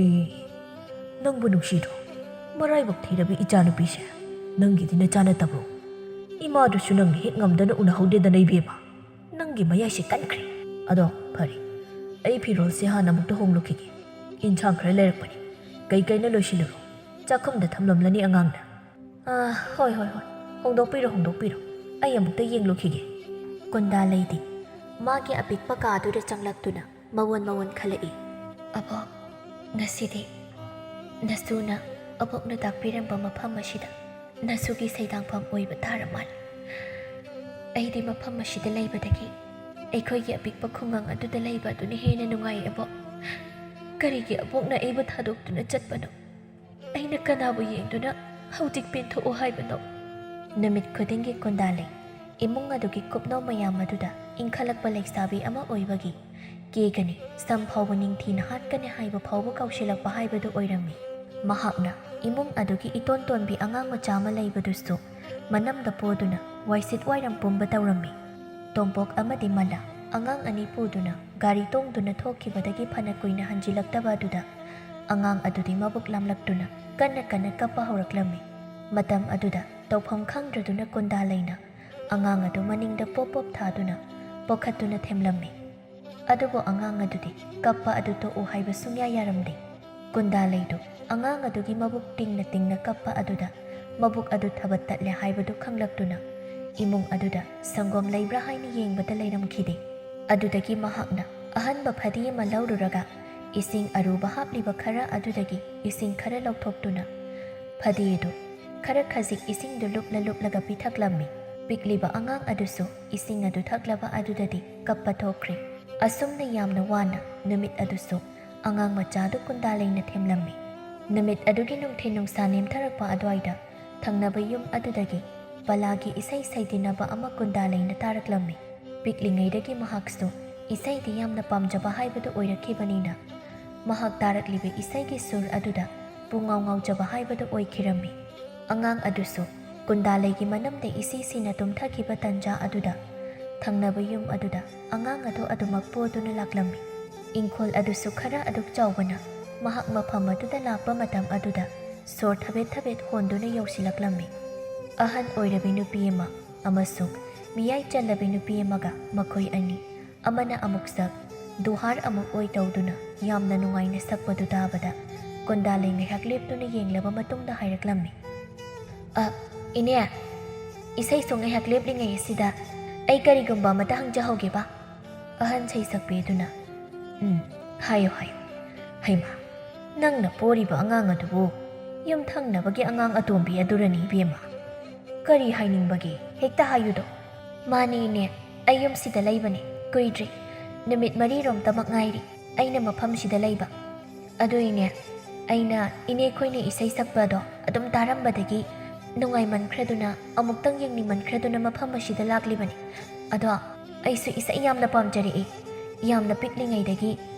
ꯅꯪꯕꯨ ꯅꯨꯡꯁꯤꯗ꯭ꯔꯣ ꯃꯔꯥꯏꯕꯛ ꯊꯤꯔꯕꯤ ꯏꯆꯥꯅꯨꯄꯤꯁꯦ ꯅꯪꯒꯤꯗꯤ ꯅꯆꯥ ꯅꯠꯇꯕ꯭ꯔꯣ ꯏꯃꯥꯗꯨꯁꯨ ꯅꯪꯅ ꯍꯦꯛ ꯉꯝꯗꯅ ꯎꯅꯍꯧꯗꯦꯗꯅ ꯏꯕꯦꯝꯃ ꯅꯪꯒꯤ ꯃꯌꯥꯏꯁꯦ ꯀꯟꯈ꯭ꯔꯦ ꯑꯗꯣ ꯐꯔꯦ ꯑꯩ ꯐꯤꯔꯣꯜꯁꯦ ꯍꯥꯟꯅ ꯑꯃꯨꯛꯇ ꯍꯣꯡꯂꯨꯈꯤꯒꯦ ꯏꯟꯁꯥꯡ ꯈꯔ ꯂꯩꯔꯛꯄꯅꯤ ꯀꯩꯀꯩꯅ ꯂꯣꯏꯁꯤꯜꯂꯨꯔꯣ ꯆꯥꯛꯈꯨꯝꯗ ꯊꯝꯂꯝꯂꯅꯤ ꯑꯉꯥꯡꯅ ꯍꯣꯏ ꯍꯣꯡꯗꯣꯛꯄꯤꯔꯣ ꯑꯩ ꯑꯃꯨꯛꯇ ꯌꯦꯡꯂꯨꯈꯤꯒꯦ ꯀꯨꯟꯗꯥꯂꯩꯗꯤ ꯃꯥꯒꯤ ꯑꯄꯤꯛꯄ ꯀꯥꯗꯨꯗ ꯆꯪꯂꯛꯇꯨꯅ ꯃꯋꯣꯟ ꯈꯜꯂꯛꯏ ꯑꯕꯣꯛ ꯉꯁꯤꯗꯤ ꯅꯁꯨꯅ ꯑꯕꯣꯛꯅ ꯇꯥꯛꯄꯤꯔꯝꯕ ꯃꯐꯝ ꯑꯁꯤꯗ ꯅꯁꯨꯒꯤ ꯁꯩꯗꯥꯡꯐꯝ ꯑꯣꯏꯕ ꯇꯥꯔ ꯃꯥꯜꯂꯤ ꯑꯩꯗꯤ ꯃꯐꯝ ꯑꯁꯤꯗ ꯂꯩꯕꯗꯒꯤ ꯑꯩꯈꯣꯏꯒꯤ ꯑꯄꯤꯛꯄ ꯈꯨꯡꯒꯪ ꯑꯗꯨꯗ ꯂꯩꯕ ꯑꯗꯨꯅ ꯍꯦꯟꯅ ꯅꯨꯡꯉꯥꯏ ꯑꯕꯣꯛ ꯀꯔꯤꯒꯤ ꯑꯕꯣꯛꯅ ꯑꯩꯕꯨ ꯊꯥꯗꯣꯛꯇꯨꯅ ꯆꯠꯄꯅꯣ ꯑꯩꯅ ꯀꯅꯥꯕꯨ ꯌꯦꯡꯗꯨꯅ ꯍꯧꯖꯤꯛ ꯄꯦꯟꯊꯣꯛꯎ ꯍꯥꯏꯕꯅꯣ ꯅꯨꯃꯤꯠ ꯈꯨꯗꯤꯡꯒꯤ ꯀꯨꯟꯗꯥꯂꯩ ꯏꯃꯨꯡ ꯑꯗꯨꯒꯤ ꯀꯨꯞꯅꯣ ꯃꯌꯥꯝ ꯑꯗꯨꯗ ꯏꯟꯈꯠꯂꯛꯄ ꯂꯩꯁꯥꯕꯤ ꯑꯃ ꯑꯣꯏꯕꯒꯤ ꯀꯦꯒꯅꯤ ꯁꯝ ꯐꯥꯎꯕ ꯅꯤꯡꯊꯤꯅ ꯍꯥꯠꯀꯅꯤ ꯍꯥꯏꯕ ꯐꯥꯎꯕ ꯀꯧꯁꯤꯜꯂꯛꯄ ꯍꯥꯏꯕꯗꯨ ꯑꯣꯏꯔꯝꯃꯤ ꯃꯍꯥꯛꯅ ꯏꯃꯨꯡ ꯑꯗꯨꯒꯤ ꯏꯇꯣꯟ ꯇꯣꯟꯕꯤ ꯑꯉꯥꯡ ꯃꯆꯥ ꯑꯃ ꯂꯩꯕꯗꯨꯁꯨ ꯃꯅꯝꯗ ꯄꯣꯗꯨꯅ ꯋꯥꯏꯁꯤꯠ ꯋꯥꯏꯔꯝ ꯄꯨꯝꯕ ꯇꯧꯔꯝꯃꯤ ꯇꯣꯝꯄꯣꯛ ꯑꯃꯗꯤ ꯃꯂꯥ ꯑꯉꯥꯡ ꯑꯅꯤ ꯄꯨꯗꯨꯅ ꯒꯥꯔꯤ ꯇꯣꯡꯗꯨꯅ ꯊꯣꯛꯈꯤꯕꯗꯒꯤ ꯐꯅ ꯀꯨꯏꯅ ꯍꯟꯖꯤꯜꯂꯛꯇꯕ ꯑꯗꯨꯗ ꯑꯉꯥꯡ ꯑꯗꯨꯗꯤ ꯃꯕꯨꯛ ꯂꯥꯝꯂꯛꯇꯨꯅ ꯀꯟꯅ ꯀꯞꯄ ꯍꯧꯔꯛꯂꯝꯃꯤ ꯃꯇꯝ ꯑꯗꯨꯗ ꯇꯧꯐꯝ ꯈꯪꯗ꯭ꯔꯗꯨꯅ ꯀꯨꯟꯗꯥꯂꯩꯅ ꯑꯉꯥꯡ ꯑꯗꯨ ꯃꯅꯤꯡꯗ ꯄꯣꯞ ꯊꯥꯗꯨꯅ ꯄꯣꯈꯠꯇꯨꯅ ꯊꯦꯝꯂꯝꯃꯤ ꯑꯗꯨꯕꯨ ꯑꯉꯥꯡ ꯑꯗꯨꯗꯤ ꯀꯞꯄ ꯑꯗꯨ ꯇꯣꯛꯎ ꯍꯥꯏꯕ ꯁꯨꯡꯌꯥ ꯌꯥꯔꯝꯗꯦ ꯀꯨꯟꯗꯥꯂꯩꯗꯨ ꯑꯉꯥꯡ ꯑꯗꯨꯒꯤ ꯃꯕꯨꯛ ꯇꯤꯡꯅ ꯀꯞꯄ ꯑꯗꯨꯗ ꯃꯕꯨꯛ ꯑꯗꯨ ꯊꯕꯠ ꯇꯠꯂꯦ ꯍꯥꯏꯕꯗꯨ ꯈꯪꯂꯛꯇꯨꯅ ꯏꯃꯨꯡ ꯑꯗꯨꯗ ꯁꯪꯒꯣꯝ ꯂꯩꯕ꯭ꯔꯥ ꯍꯥꯏꯅ ꯌꯦꯡꯕꯗ ꯂꯩꯔꯝꯈꯤꯗꯦ ꯑꯗꯨꯗꯒꯤ ꯃꯍꯥꯛꯅ ꯑꯍꯟꯕ ꯐꯗꯤ ꯑꯃ ꯂꯧꯔꯨꯔꯒ ꯏꯁꯤꯡ ꯑꯔꯨꯕ ꯍꯥꯞꯂꯤꯕ ꯈꯔ ꯑꯗꯨꯗꯒꯤ ꯏꯁꯤꯡ ꯈꯔ ꯂꯧꯊꯣꯛꯇꯨꯅ ꯐꯗꯤ ꯑꯗꯨ ꯈꯔ ꯈꯖꯤꯛ ꯏꯁꯤꯡꯗꯨ ꯂꯨꯞꯂꯒ ꯄꯤꯊꯛꯂꯝꯃꯤ ꯄꯤꯛꯂꯤꯕ ꯑꯉꯥꯡ ꯑꯗꯨꯁꯨ ꯏꯁꯤꯡ ꯑꯗꯨ ꯊꯛꯂꯕ ꯑꯗꯨꯗꯗꯤ ꯀꯞꯄ ꯊꯣꯛꯈ꯭ꯔꯦ ꯑꯁꯨꯝꯅ ꯌꯥꯝꯅ ꯋꯥꯅ ꯅꯨꯃꯤꯠ ꯑꯗꯨꯁꯨ ꯑꯉꯥꯡ ꯃꯆꯥꯗꯨ ꯀꯨꯟꯗꯥꯂꯩꯅ ꯊꯦꯝꯂꯝꯃꯤ ꯅꯨꯃꯤꯠ ꯑꯗꯨꯒꯤ ꯅꯨꯡꯊꯤꯜ ꯅꯨꯡꯁꯥ ꯅꯦꯝꯊꯔꯛꯄ ꯑꯗꯨꯋꯥꯏꯗ ꯊꯪꯅꯕ ꯌꯨꯝ ꯑꯗꯨꯗꯒꯤ ꯄꯂꯥꯒꯤ ꯏꯁꯩ ꯁꯩꯗꯤꯟꯅꯕ ꯑꯃ ꯀꯨꯟꯗꯥꯂꯩꯅ ꯇꯥꯔꯛꯂꯝꯃꯤ ꯄꯤꯛꯂꯤꯉꯩꯗꯒꯤ ꯃꯍꯥꯛꯁꯨ ꯏꯁꯩꯗꯤ ꯌꯥꯝꯅ ꯄꯥꯝꯖꯕ ꯍꯥꯏꯕꯗꯨ ꯑꯣꯏꯔꯛꯈꯤꯕꯅꯤꯅ ꯃꯍꯥꯛ ꯇꯥꯔꯛꯂꯤꯕ ꯏꯁꯩꯒꯤ ꯁꯨꯔ ꯑꯗꯨꯗ ꯄꯨꯡꯉꯥꯎ ꯉꯥꯎꯖꯕ ꯍꯥꯏꯕꯗꯨ ꯑꯣꯏꯈꯤꯔꯝꯃꯤ ꯑꯉꯥꯡ ꯑꯗꯨꯁꯨ ꯀꯨꯟꯗꯥꯂꯩꯒꯤ ꯃꯅꯝꯗ ꯏꯁꯤꯁꯤꯅ ꯇꯨꯝꯊꯈꯤꯕ ꯇꯟꯖꯥ ꯑꯗꯨꯗ ꯊꯪꯅꯕ ꯌꯨꯝ ꯑꯗꯨꯗ ꯑꯉꯥꯡ ꯑꯗꯨ ꯑꯗꯨꯃꯛ ꯄꯣꯗꯨꯅ ꯂꯥꯛꯂꯝꯃꯤ ꯏꯪꯈꯣꯜ ꯑꯗꯨꯁꯨ ꯈꯔ ꯑꯗꯨꯛ ꯆꯥꯎꯕꯅ ꯃꯍꯥꯛ ꯃꯐꯝ ꯑꯗꯨꯗ ꯂꯥꯛꯄ ꯃꯇꯝ ꯑꯗꯨꯗ ꯁꯣꯔ ꯊꯕꯦꯠ ꯍꯣꯟꯗꯨꯅ ꯌꯧꯁꯤꯜꯂꯛꯂꯝꯃꯤ ꯑꯍꯟ ꯑꯣꯏꯔꯕꯤ ꯅꯨꯄꯤ ꯑꯃ ꯑꯃꯁꯨꯡ ꯃꯤꯌꯥꯏ ꯆꯜꯂꯕꯤ ꯅꯨꯄꯤ ꯑꯃꯒ ꯃꯈꯣꯏ ꯑꯅꯤ ꯑꯃꯅ ꯑꯃꯨꯛ ꯁꯛ ꯗꯨꯍꯥꯔ ꯑꯃꯨꯛ ꯑꯣꯏ ꯇꯧꯗꯨꯅ ꯌꯥꯝꯅ ꯅꯨꯡꯉꯥꯏꯅ ꯁꯛꯄꯗꯨ ꯇꯥꯕꯗ ꯀꯨꯟꯗꯥꯂꯩ ꯉꯥꯏꯍꯥꯛ ꯂꯦꯞꯇꯨꯅ ꯌꯦꯡꯂꯕ ꯃꯇꯨꯡꯗ ꯍꯥꯏꯔꯛꯂꯝꯃꯤ ꯏꯅꯦ ꯏꯁꯩꯁꯨ ꯉꯥꯏꯍꯥꯛ ꯂꯦꯞꯂꯤꯉꯩ ꯑꯁꯤꯗ ꯑꯩ ꯀꯔꯤꯒꯨꯝꯕ ꯑꯃꯇ ꯍꯪꯖꯍꯧꯒꯦꯕ ꯑꯍꯟ ꯁꯩꯁꯛꯄꯤ ꯑꯗꯨꯅ ꯍꯥꯏꯌꯣ ꯍꯩꯃꯥ ꯅꯪꯅ ꯄꯣꯔꯤꯕ ꯑꯉꯥꯡ ꯑꯗꯨꯕꯨ ꯌꯨꯝꯊꯪꯅꯕꯒꯤ ꯑꯉꯥꯡ ꯑꯇꯣꯝꯕꯤ ꯑꯗꯨꯔꯅꯤ ꯏꯕꯦꯝꯃ ꯀꯔꯤ ꯍꯥꯏꯅꯤꯡꯕꯒꯦ ꯍꯦꯛꯇ ꯍꯥꯏꯌꯨꯗꯣ ꯃꯥꯅꯦ ꯏꯅꯦ ꯑꯩ ꯌꯨꯝꯁꯤꯗ ꯂꯩꯕꯅꯦ ꯀꯨꯏꯗ꯭ꯔꯤ ꯅꯨꯃꯤꯠ 4ꯔꯣꯝꯇꯃꯛ ꯉꯥꯏꯔꯤ ꯑꯩꯅ ꯃꯐꯝꯁꯤꯗ ꯂꯩꯕ ꯑꯗꯨ ꯏꯅꯦ ꯑꯩꯅ ꯏꯅꯦꯈꯣꯏꯅ ꯏꯁꯩ ꯁꯛꯄꯗꯣ ꯑꯗꯨꯝ ꯇꯥꯔꯝꯕꯗꯒꯤ ꯅꯨꯡꯉꯥꯏꯃꯟꯈ꯭ꯔꯗꯨꯅ ꯑꯃꯨꯛꯇꯪ ꯌꯦꯡꯅꯤꯡꯃꯟꯈ꯭ꯔꯗꯨꯅ ꯃꯐꯝ ꯑꯁꯤꯗ ꯂꯥꯛꯂꯤꯕꯅꯤ ꯑꯗꯣ ꯑꯩꯁꯨ ꯏꯁꯩ ꯌꯥꯝꯅ ꯄꯥꯝꯖꯔꯛꯏ ꯌꯥꯝꯅ ꯄꯤꯛꯂꯤꯉꯩꯗꯒꯤ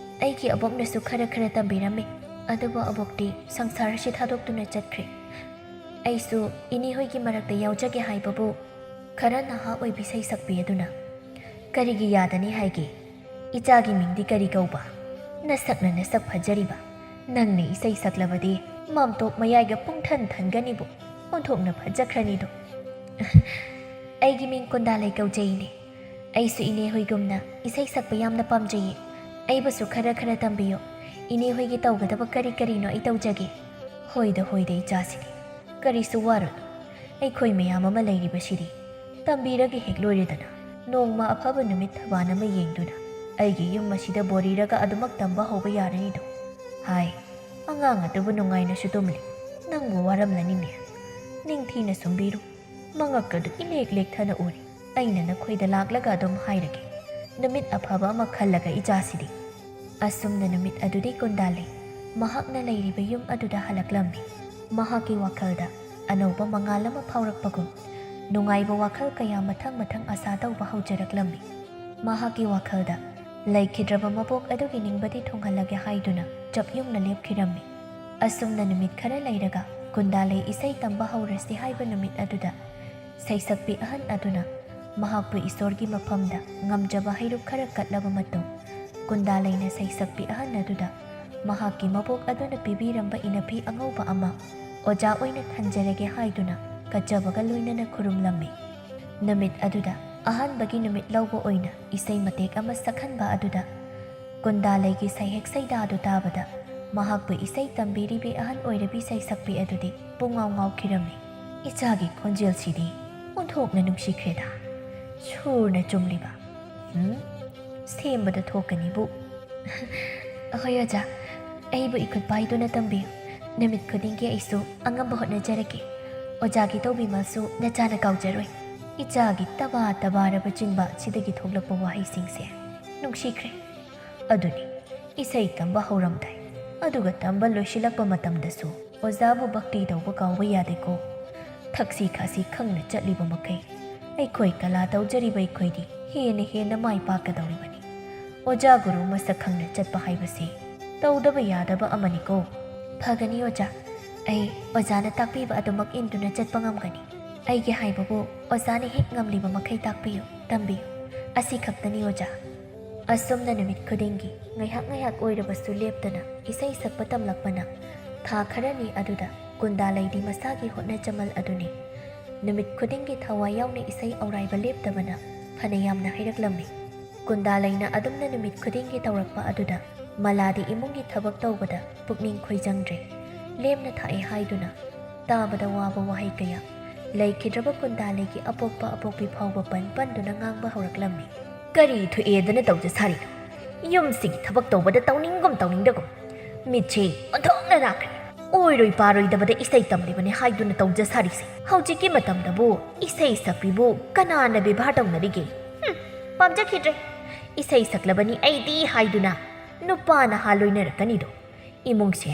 ꯑꯩꯒꯤ ꯑꯕꯣꯛꯅꯁꯨ ꯈꯔ ꯇꯝꯕꯤꯔꯝꯃꯤ ꯑꯗꯨꯕꯨ ꯑꯕꯣꯛꯇꯤ ꯁꯪꯁꯥꯔꯁꯤ ꯊꯥꯗꯣꯛꯇꯨꯅ ꯆꯠꯈ꯭ꯔꯦ ꯑꯩꯁꯨ ꯏꯅꯦꯍꯣꯏꯒꯤ ꯃꯔꯛꯇ ꯌꯥꯎꯖꯒꯦ ꯍꯥꯏꯕꯕꯨ ꯈꯔ ꯅꯍꯥ ꯑꯣꯏꯕꯤ ꯁꯩꯁꯛꯄꯤ ꯑꯗꯨꯅ ꯀꯔꯤꯒꯤ ꯌꯥꯗꯅꯤ ꯍꯥꯏꯒꯦ ꯏꯆꯥꯒꯤ ꯃꯤꯡꯗꯤ ꯀꯔꯤ ꯀꯧꯕ? ꯅꯁꯛꯅ ꯅꯁꯛ ꯐꯖꯔꯤꯕ ꯅꯪꯅ ꯏꯁꯩ ꯁꯛꯂꯕꯗꯤ ꯃꯥꯝꯇꯣꯞ ꯃꯌꯥꯏꯒ ꯄꯨꯡꯊꯟ ꯊꯟꯒꯅꯤꯕꯨ ꯑꯣꯟꯊꯣꯛꯅ ꯐꯖꯈ꯭ꯔꯅꯤꯗꯣ꯫ ꯑꯩꯒꯤ ꯃꯤꯡ ꯀꯨꯟꯗꯥꯂꯩ ꯀꯧꯖꯩꯅꯦ꯫ ꯑꯩꯁꯨ ꯏꯅꯦ ꯍꯣꯏꯒꯨꯝꯅ ꯏꯁꯩ ꯁꯛꯄ ꯌꯥꯝꯅ ꯄꯥꯝꯖꯩꯌꯦ꯫ ꯑꯩꯕꯨꯁꯨ ꯈꯔ ꯇꯝꯕꯤꯌꯣ꯫ ꯏꯅꯦ ꯍꯣꯏꯒꯤ ꯇꯧꯒꯗꯕ ꯀꯔꯤꯅꯣ ꯑꯩ ꯇꯧꯖꯒꯦ꯫ ꯍꯣꯏꯗ ꯏꯆꯥꯁꯤꯗꯤ ꯀꯔꯤꯁꯨ ꯋꯥꯔꯨꯅꯨ꯫ ꯑꯩꯈꯣꯏ ꯃꯌꯥꯝ ꯑꯃ ꯂꯩꯔꯤꯕꯁꯤꯗꯤ ꯇꯝꯕꯤꯔꯒ ꯍꯦꯛ ꯂꯣꯏꯔꯦꯗꯅ꯫ ꯅꯣꯡꯃ ꯑꯐꯕ ꯅꯨꯃꯤꯠ ꯊꯕꯥꯟ ꯑꯃ ꯌꯦꯡꯗꯨꯅ ꯑꯩꯒꯤ ꯌꯨꯝ ꯑꯁꯤꯗ ꯕꯣꯔꯤꯔꯒ ꯑꯗꯨꯃꯛ ꯇꯝꯕ ꯍꯧꯕ ꯌꯥꯔꯅꯤꯗꯣ꯫ ꯍꯥꯏ, ꯑꯉꯥꯡ ꯑꯗꯨꯕꯨ ꯅꯨꯡꯉꯥꯏꯅꯁꯨ ꯇꯨꯝꯂꯤ꯫ ꯅꯪꯕꯨ ꯋꯥꯔꯝꯂꯅꯤꯅꯦ꯫ ꯅꯤꯡꯊꯤꯅ ꯁꯨꯝꯕꯤꯔꯨ꯫ ꯃꯉꯛ ꯑꯗꯨ ꯏꯂꯦꯛ ꯂꯦꯛꯊꯅ ꯎꯔꯤ꯫ ꯑꯩꯅ ꯅꯈꯣꯏꯗ ꯂꯥꯛꯂꯒ ꯑꯗꯨꯝ ꯍꯥꯏꯔꯒꯦ꯫ ꯅꯨꯃꯤꯠ ꯑꯐꯕ ꯑꯃ ꯈꯜꯂꯒ ꯏꯆꯥꯁꯤꯗꯤ꯫ ꯑꯁꯨꯝꯅ ꯅꯨꯃꯤꯠ ꯑꯗꯨꯗꯤ ꯀꯨꯟꯗꯥꯂꯩ ꯃꯍꯥꯛꯅ ꯂꯩꯔꯤꯕ ꯌꯨꯝ ꯑꯗꯨꯗ ꯍꯜꯂꯛꯂꯝꯃꯤ꯫ ꯃꯍꯥꯛꯀꯤ ꯋꯥꯈꯜꯗ ꯑꯅꯧꯕ ꯃꯉꯥꯜ ꯑꯃ ꯐꯥꯎꯔꯛꯄꯒꯨꯝ ꯅꯨꯡꯉꯥꯏꯕ ꯋꯥꯈꯜ ꯀꯌꯥ ꯃꯊꯪ ꯑꯁꯥ ꯇꯧꯕ ꯍꯧꯖꯔꯛꯂꯝꯃꯤ꯫ ꯃꯍꯥꯛꯀꯤ ꯋꯥꯈꯜꯗ ꯂꯩꯈꯤꯗ꯭ꯔꯕ ꯃꯕꯣꯛ ꯑꯗꯨꯒꯤ ꯅꯤꯡꯕꯗꯤ ꯊꯨꯡꯍꯜꯂꯒꯦ ꯍꯥꯏꯗꯨꯅ ꯆꯞꯌꯨꯡꯅ ꯂꯦꯞꯈꯤꯔꯝꯃꯤ꯫ ꯑꯁꯨꯝꯅ ꯅꯨꯃꯤꯠ ꯈꯔ ꯂꯩꯔꯒ ꯀꯨꯟꯗꯥꯂꯩ ꯏꯁꯩ ꯇꯝꯕ ꯍꯧꯔꯁꯤ ꯍꯥꯏꯕ ꯅꯨꯃꯤꯠ ꯑꯗꯨꯗ ꯁꯩꯁꯛꯄꯤ ꯑꯍꯟ ꯑꯗꯨꯅ ꯃꯍꯥꯛꯄꯨ ꯏꯁꯣꯔꯒꯤ ꯃꯐꯝꯗ ꯉꯝꯖꯕ ꯍꯩꯔꯨꯛ ꯈꯔ ꯀꯠꯂꯕ ꯃꯇꯨꯡ ꯀꯨꯟꯗꯥꯂꯩꯅ ꯁꯩꯁꯛꯄꯤ ꯑꯍꯟ ꯑꯗꯨꯗ ꯃꯍꯥꯛꯀꯤ ꯃꯕꯣꯛ ꯑꯗꯨꯅ ꯄꯤꯕꯤꯔꯝꯕ ꯏꯅꯐꯤ ꯑꯉꯧꯕ ꯑꯃ ꯑꯣꯖꯥ ꯑꯣꯏꯅ ꯊꯝꯖꯔꯒꯦ ꯍꯥꯏꯗꯨꯅ ꯀꯠꯆꯕꯒ ꯂꯣꯏꯅꯅ ꯈꯨꯔꯨꯝꯂꯝꯃꯤ꯫ ꯅꯨꯃꯤꯠ ꯑꯗꯨꯗ ꯑꯍꯥꯟꯕꯒꯤ ꯅꯨꯃꯤꯠ ꯂꯧꯕ ꯑꯣꯏꯅ ꯏꯁꯩ ꯃꯇꯦꯛ ꯑꯃ ꯁꯛꯍꯟꯕ ꯑꯗꯨꯗ ꯀꯨꯟꯗꯥꯂꯩꯒꯤ ꯁꯩꯍꯦꯛ ꯁꯩꯗꯥꯗꯨ ꯇꯥꯕꯗ ꯃꯍꯥꯛꯄꯨ ꯏꯁꯩ ꯇꯝꯕꯤꯔꯤꯕꯤ ꯑꯍꯟ ꯑꯣꯏꯔꯕꯤ ꯁꯩꯁꯛꯄꯤ ꯑꯗꯨꯗꯤ ꯄꯨꯡꯉꯥꯎ ꯉꯥꯎꯈꯤꯔꯝꯃꯤ꯫ ꯏꯆꯥꯒꯤ ꯈꯣꯟꯖꯦꯜꯁꯤꯗꯤ ꯑꯣꯟꯊꯣꯛꯅ ꯅꯨꯡꯁꯤꯈ꯭ꯔꯦꯗ꯫ ꯁꯨꯔꯅ ꯆꯨꯝꯂꯤꯕ꯫ ꯁꯦꯝꯕꯗ ꯊꯣꯛꯀꯅꯤꯕꯨ꯫ ꯍꯣꯏ ꯑꯣꯖꯥ, ꯑꯩꯕꯨ ꯏꯈꯨꯠ ꯄꯥꯏꯗꯨꯅ ꯇꯝꯕꯤꯌꯨ꯫ ꯅꯨꯃꯤꯠ ꯈꯨꯗꯤꯡꯒꯤ ꯑꯩꯁꯨ ꯑꯉꯝꯕ ꯍꯣꯠꯅꯖꯔꯒꯦ꯫ ꯑꯣꯖꯥꯒꯤ ꯇꯧꯕꯤꯃꯜꯁꯨ ꯅꯆꯥꯅ ꯀꯥꯎꯖꯔꯣꯏ꯫ ꯏꯆꯥꯒꯤ ꯇꯕꯥꯔꯕ ꯆꯤꯟꯕ ꯁꯤꯗꯒꯤ ꯊꯣꯛꯂꯛꯄ ꯋꯥꯍꯩꯁꯤꯡꯁꯦ ꯅꯨꯡꯁꯤꯈ꯭ꯔꯦ꯫ ꯑꯗꯨꯅꯤ ꯏꯁꯩ ꯇꯝꯕ ꯍꯧꯔꯝꯗꯥꯏ ꯑꯗꯨꯒ ꯇꯝꯕ ꯂꯣꯏꯁꯤꯜꯂꯛꯄ ꯃꯇꯝꯗꯁꯨ ꯑꯣꯖꯥꯕꯨ ꯚꯛꯇꯤ ꯇꯧꯕ ꯀꯥꯎꯕ ꯌꯥꯗꯦꯀꯣ꯫ ꯊꯛꯁꯤ ꯈꯥꯁꯤ ꯈꯪꯅ ꯆꯠꯂꯤꯕ ꯃꯈꯩ ꯑꯩꯈꯣꯏ ꯀꯂꯥ ꯇꯧꯖꯔꯤꯕ ꯑꯩꯈꯣꯏꯗꯤ ꯍꯦꯟꯅ ꯃꯥꯏ ꯄꯥꯛꯀꯗꯧꯔꯤꯕꯅꯤ꯫ ꯑꯣꯖꯥ ꯒꯨꯔꯨ ꯃꯁꯛ ꯈꯪꯅ ꯆꯠꯄ ꯍꯥꯏꯕꯁꯤ ꯇꯧꯗꯕ ꯌꯥꯗꯕ ꯑꯃꯅꯤꯀꯣ꯫ ꯐꯒꯅꯤ ꯑꯣꯖꯥ, ꯑꯩ ꯑꯣꯖꯥꯅ ꯇꯥꯛꯄꯤꯕ ꯑꯗꯨꯃꯛ ꯏꯟꯗꯨꯅ ꯆꯠꯄ ꯉꯝꯒꯅꯤ꯫ ꯑꯩꯒꯤ ꯍꯥꯏꯕꯕꯨ ꯑꯣꯖꯥꯅ ꯍꯦꯛ ꯉꯝꯂꯤꯕ ꯃꯈꯩ ꯇꯥꯛꯄꯤꯌꯨ, ꯇꯝꯕꯤꯌꯨ꯫ ꯑꯁꯤ ꯈꯛꯇꯅꯤ ꯑꯣꯖꯥ꯫ ꯑꯁꯨꯝꯅ ꯅꯨꯃꯤꯠ ꯈꯨꯗꯤꯡꯒꯤ ꯉꯥꯏꯍꯥꯛ ꯑꯣꯏꯔꯕꯁꯨ ꯂꯦꯞꯇꯅ ꯏꯁꯩ ꯁꯛꯄ ꯇꯝꯂꯛꯄꯅ ꯊꯥ ꯈꯔꯅꯤ ꯑꯗꯨꯗ ꯀꯨꯟꯗꯥꯂꯩꯗꯤ ꯃꯁꯥꯒꯤ ꯍꯣꯠꯅꯖꯃꯜ ꯑꯗꯨꯅꯤ꯫ ꯅꯨꯃꯤꯠ ꯈꯨꯗꯤꯡꯒꯤ ꯊꯋꯥꯏ ꯌꯥꯎꯅ ꯏꯁꯩ ꯑꯧꯔꯥꯏꯕ ꯂꯦꯞꯇꯕꯅ ꯐꯅ ꯌꯥꯝꯅ ꯍꯩꯔꯛꯂꯝꯃꯤ꯫ ꯀꯨꯟꯗꯥꯂꯩꯅ ꯑꯗꯨꯝꯅ ꯅꯨꯃꯤꯠ ꯈꯨꯗꯤꯡꯒꯤ ꯇꯧꯔꯛꯄ ꯑꯗꯨꯗ ꯃꯂꯥꯗꯤ ꯏꯃꯨꯡꯒꯤ ꯊꯕꯛ ꯇꯧꯕꯗ ꯄꯨꯛꯅꯤꯡ ꯈꯣꯏꯖꯪꯗ꯭ꯔꯦ꯫ ꯂꯦꯝꯅ ꯊꯥꯛꯑꯦ ꯍꯥꯏꯗꯨꯅ ꯇꯥꯕꯗ ꯋꯥꯕ ꯋꯥꯍꯩ ꯀꯌꯥ ꯂꯩꯈꯤꯗ꯭ꯔꯕ ꯀꯨꯟꯗꯥꯂꯩꯒꯤ ꯑꯄꯣꯛꯄꯤ ꯐꯥꯎꯕ ꯄꯟꯗꯨꯅ ꯉꯥꯡꯕ ꯍꯧꯔꯛꯂꯝꯃꯤ꯫ ꯀꯔꯤ ꯊꯣꯛꯑꯦꯗꯅ ꯇꯧꯖ ꯁꯥꯔꯤꯅꯣ? ꯌꯨꯝꯁꯤꯒꯤ ꯊꯕꯛ ꯇꯧꯕꯗ ꯇꯧꯅꯤꯡꯒꯨꯝ ꯇꯧꯅꯤꯡꯗꯒꯨꯝ ꯃꯤꯠꯁꯦ ꯑꯣꯟꯊꯣꯛꯅ ꯅꯥꯈ꯭ꯔꯦ꯫ ꯑꯣꯏꯔꯣꯏ ꯄꯥꯔꯣꯏꯗꯕꯗ ꯏꯁꯩ ꯇꯝꯂꯤꯕꯅꯤ ꯍꯥꯏꯗꯨꯅ ꯇꯧꯖ ꯁꯥꯔꯤꯁꯦ꯫ ꯍꯧꯖꯤꯛꯀꯤ ꯃꯇꯝꯗꯕꯨ ꯏꯁꯩ ꯁꯛꯄꯤꯕꯨ ꯀꯅꯥꯅ ꯕꯦꯚꯥꯔ ꯇꯧꯅꯔꯤꯒꯦ? ꯄꯥꯝꯖꯈꯤꯗ꯭ꯔꯦ꯫ ꯏꯁꯩ ꯁꯛꯂꯕꯅꯤ ꯑꯩꯗꯤ ꯍꯥꯏꯗꯨꯅ ꯅꯨꯄꯥ ꯅꯍꯥ ꯂꯣꯏꯅꯔꯛꯀꯅꯤꯗꯣ꯫ ꯏꯃꯨꯡꯁꯦ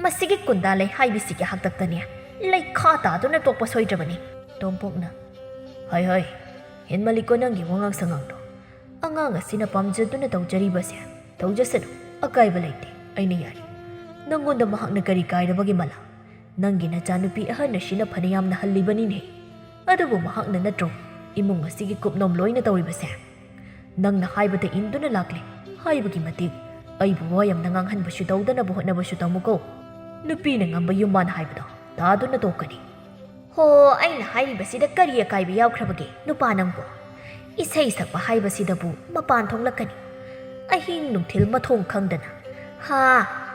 ꯃꯁꯤꯒꯤ ꯀꯨꯟꯗꯥꯂꯩ ꯍꯥꯏꯕꯁꯤꯒꯤ ꯍꯥꯛꯇꯛꯇꯅꯦ ꯂꯩꯈꯥ ꯇꯥꯗꯨꯅ ꯇꯣꯛꯄ ꯁꯣꯏꯗ꯭ꯔꯕꯅꯤ꯫ ꯇꯣꯝꯄꯣꯛꯅ ꯍꯣꯏ ꯍꯦꯟꯃꯜꯂꯤꯀꯣ ꯅꯪꯒꯤ ꯋꯥꯉꯥꯡ ꯁꯉꯥꯡꯗꯣ꯫ ꯑꯉꯥꯡ ꯑꯁꯤꯅ ꯄꯥꯝꯖꯗꯨꯅ ꯇꯧꯖꯔꯤꯕꯁꯦ ꯇꯧꯖꯁꯅꯨ, ꯑꯀꯥꯏꯕ ꯂꯩꯇꯦ, ꯑꯩꯅ ꯌꯥꯔꯤ꯫ ꯅꯪꯉꯣꯟꯗ ꯃꯍꯥꯛꯅ ꯀꯔꯤ ꯀꯥꯏꯔꯕꯒꯦ ꯃꯂꯥ? ꯅꯪꯒꯤ ꯅꯆꯥꯅꯨꯄꯤ ꯑꯍꯟ ꯑꯁꯤꯅ ꯐꯅ ꯌꯥꯝꯅ ꯍꯜꯂꯤꯕꯅꯤꯅꯦ꯫ ꯑꯗꯨꯕꯨ ꯃꯍꯥꯛꯅ ꯅꯠꯇ꯭ꯔꯣ ꯏꯃꯨꯡ ꯑꯁꯤꯒꯤ ꯀꯨꯞꯅꯣꯝ ꯂꯣꯏꯅ ꯇꯧꯔꯤꯕꯁꯦ? ꯅꯪꯅ ꯍꯥꯏꯕꯗ ꯏꯟꯗꯨꯅ ꯂꯥꯛꯂꯦ ꯍꯥꯏꯕꯒꯤ ꯃꯇꯤꯛ ꯑꯩꯕꯨ ꯋꯥ ꯌꯥꯝꯅ ꯉꯥꯡꯍꯟꯕꯁꯨ ꯇꯧꯗꯅꯕ ꯍꯣꯠꯅꯕꯁꯨ ꯇꯝꯃꯨꯀꯣ꯫ ꯅꯨꯄꯤꯅ ꯉꯝꯕ ꯌꯨꯝꯕꯥꯟ ꯍꯥꯏꯕꯗꯣ ꯇꯥꯗꯨꯅ ꯇꯣꯛꯀꯅꯤ꯫ ꯍꯣ, ꯑꯩꯅ ꯍꯥꯏꯔꯤꯕꯁꯤꯗ ꯀꯔꯤ ꯑꯀꯥꯏꯕ ꯌꯥꯎꯈ꯭ꯔꯕꯒꯦ ꯅꯨꯄꯥ ꯅꯪꯕꯨ? ꯏꯁꯩ ꯁꯛꯄ ꯍꯥꯏꯕꯁꯤꯗꯕꯨ ꯃꯄꯥꯟ ꯊꯣꯛꯂꯛꯀꯅꯤ, ꯑꯍꯤꯡ ꯅꯨꯡꯊꯤꯜ ꯃꯊꯣꯡ ꯈꯪꯗꯅ꯫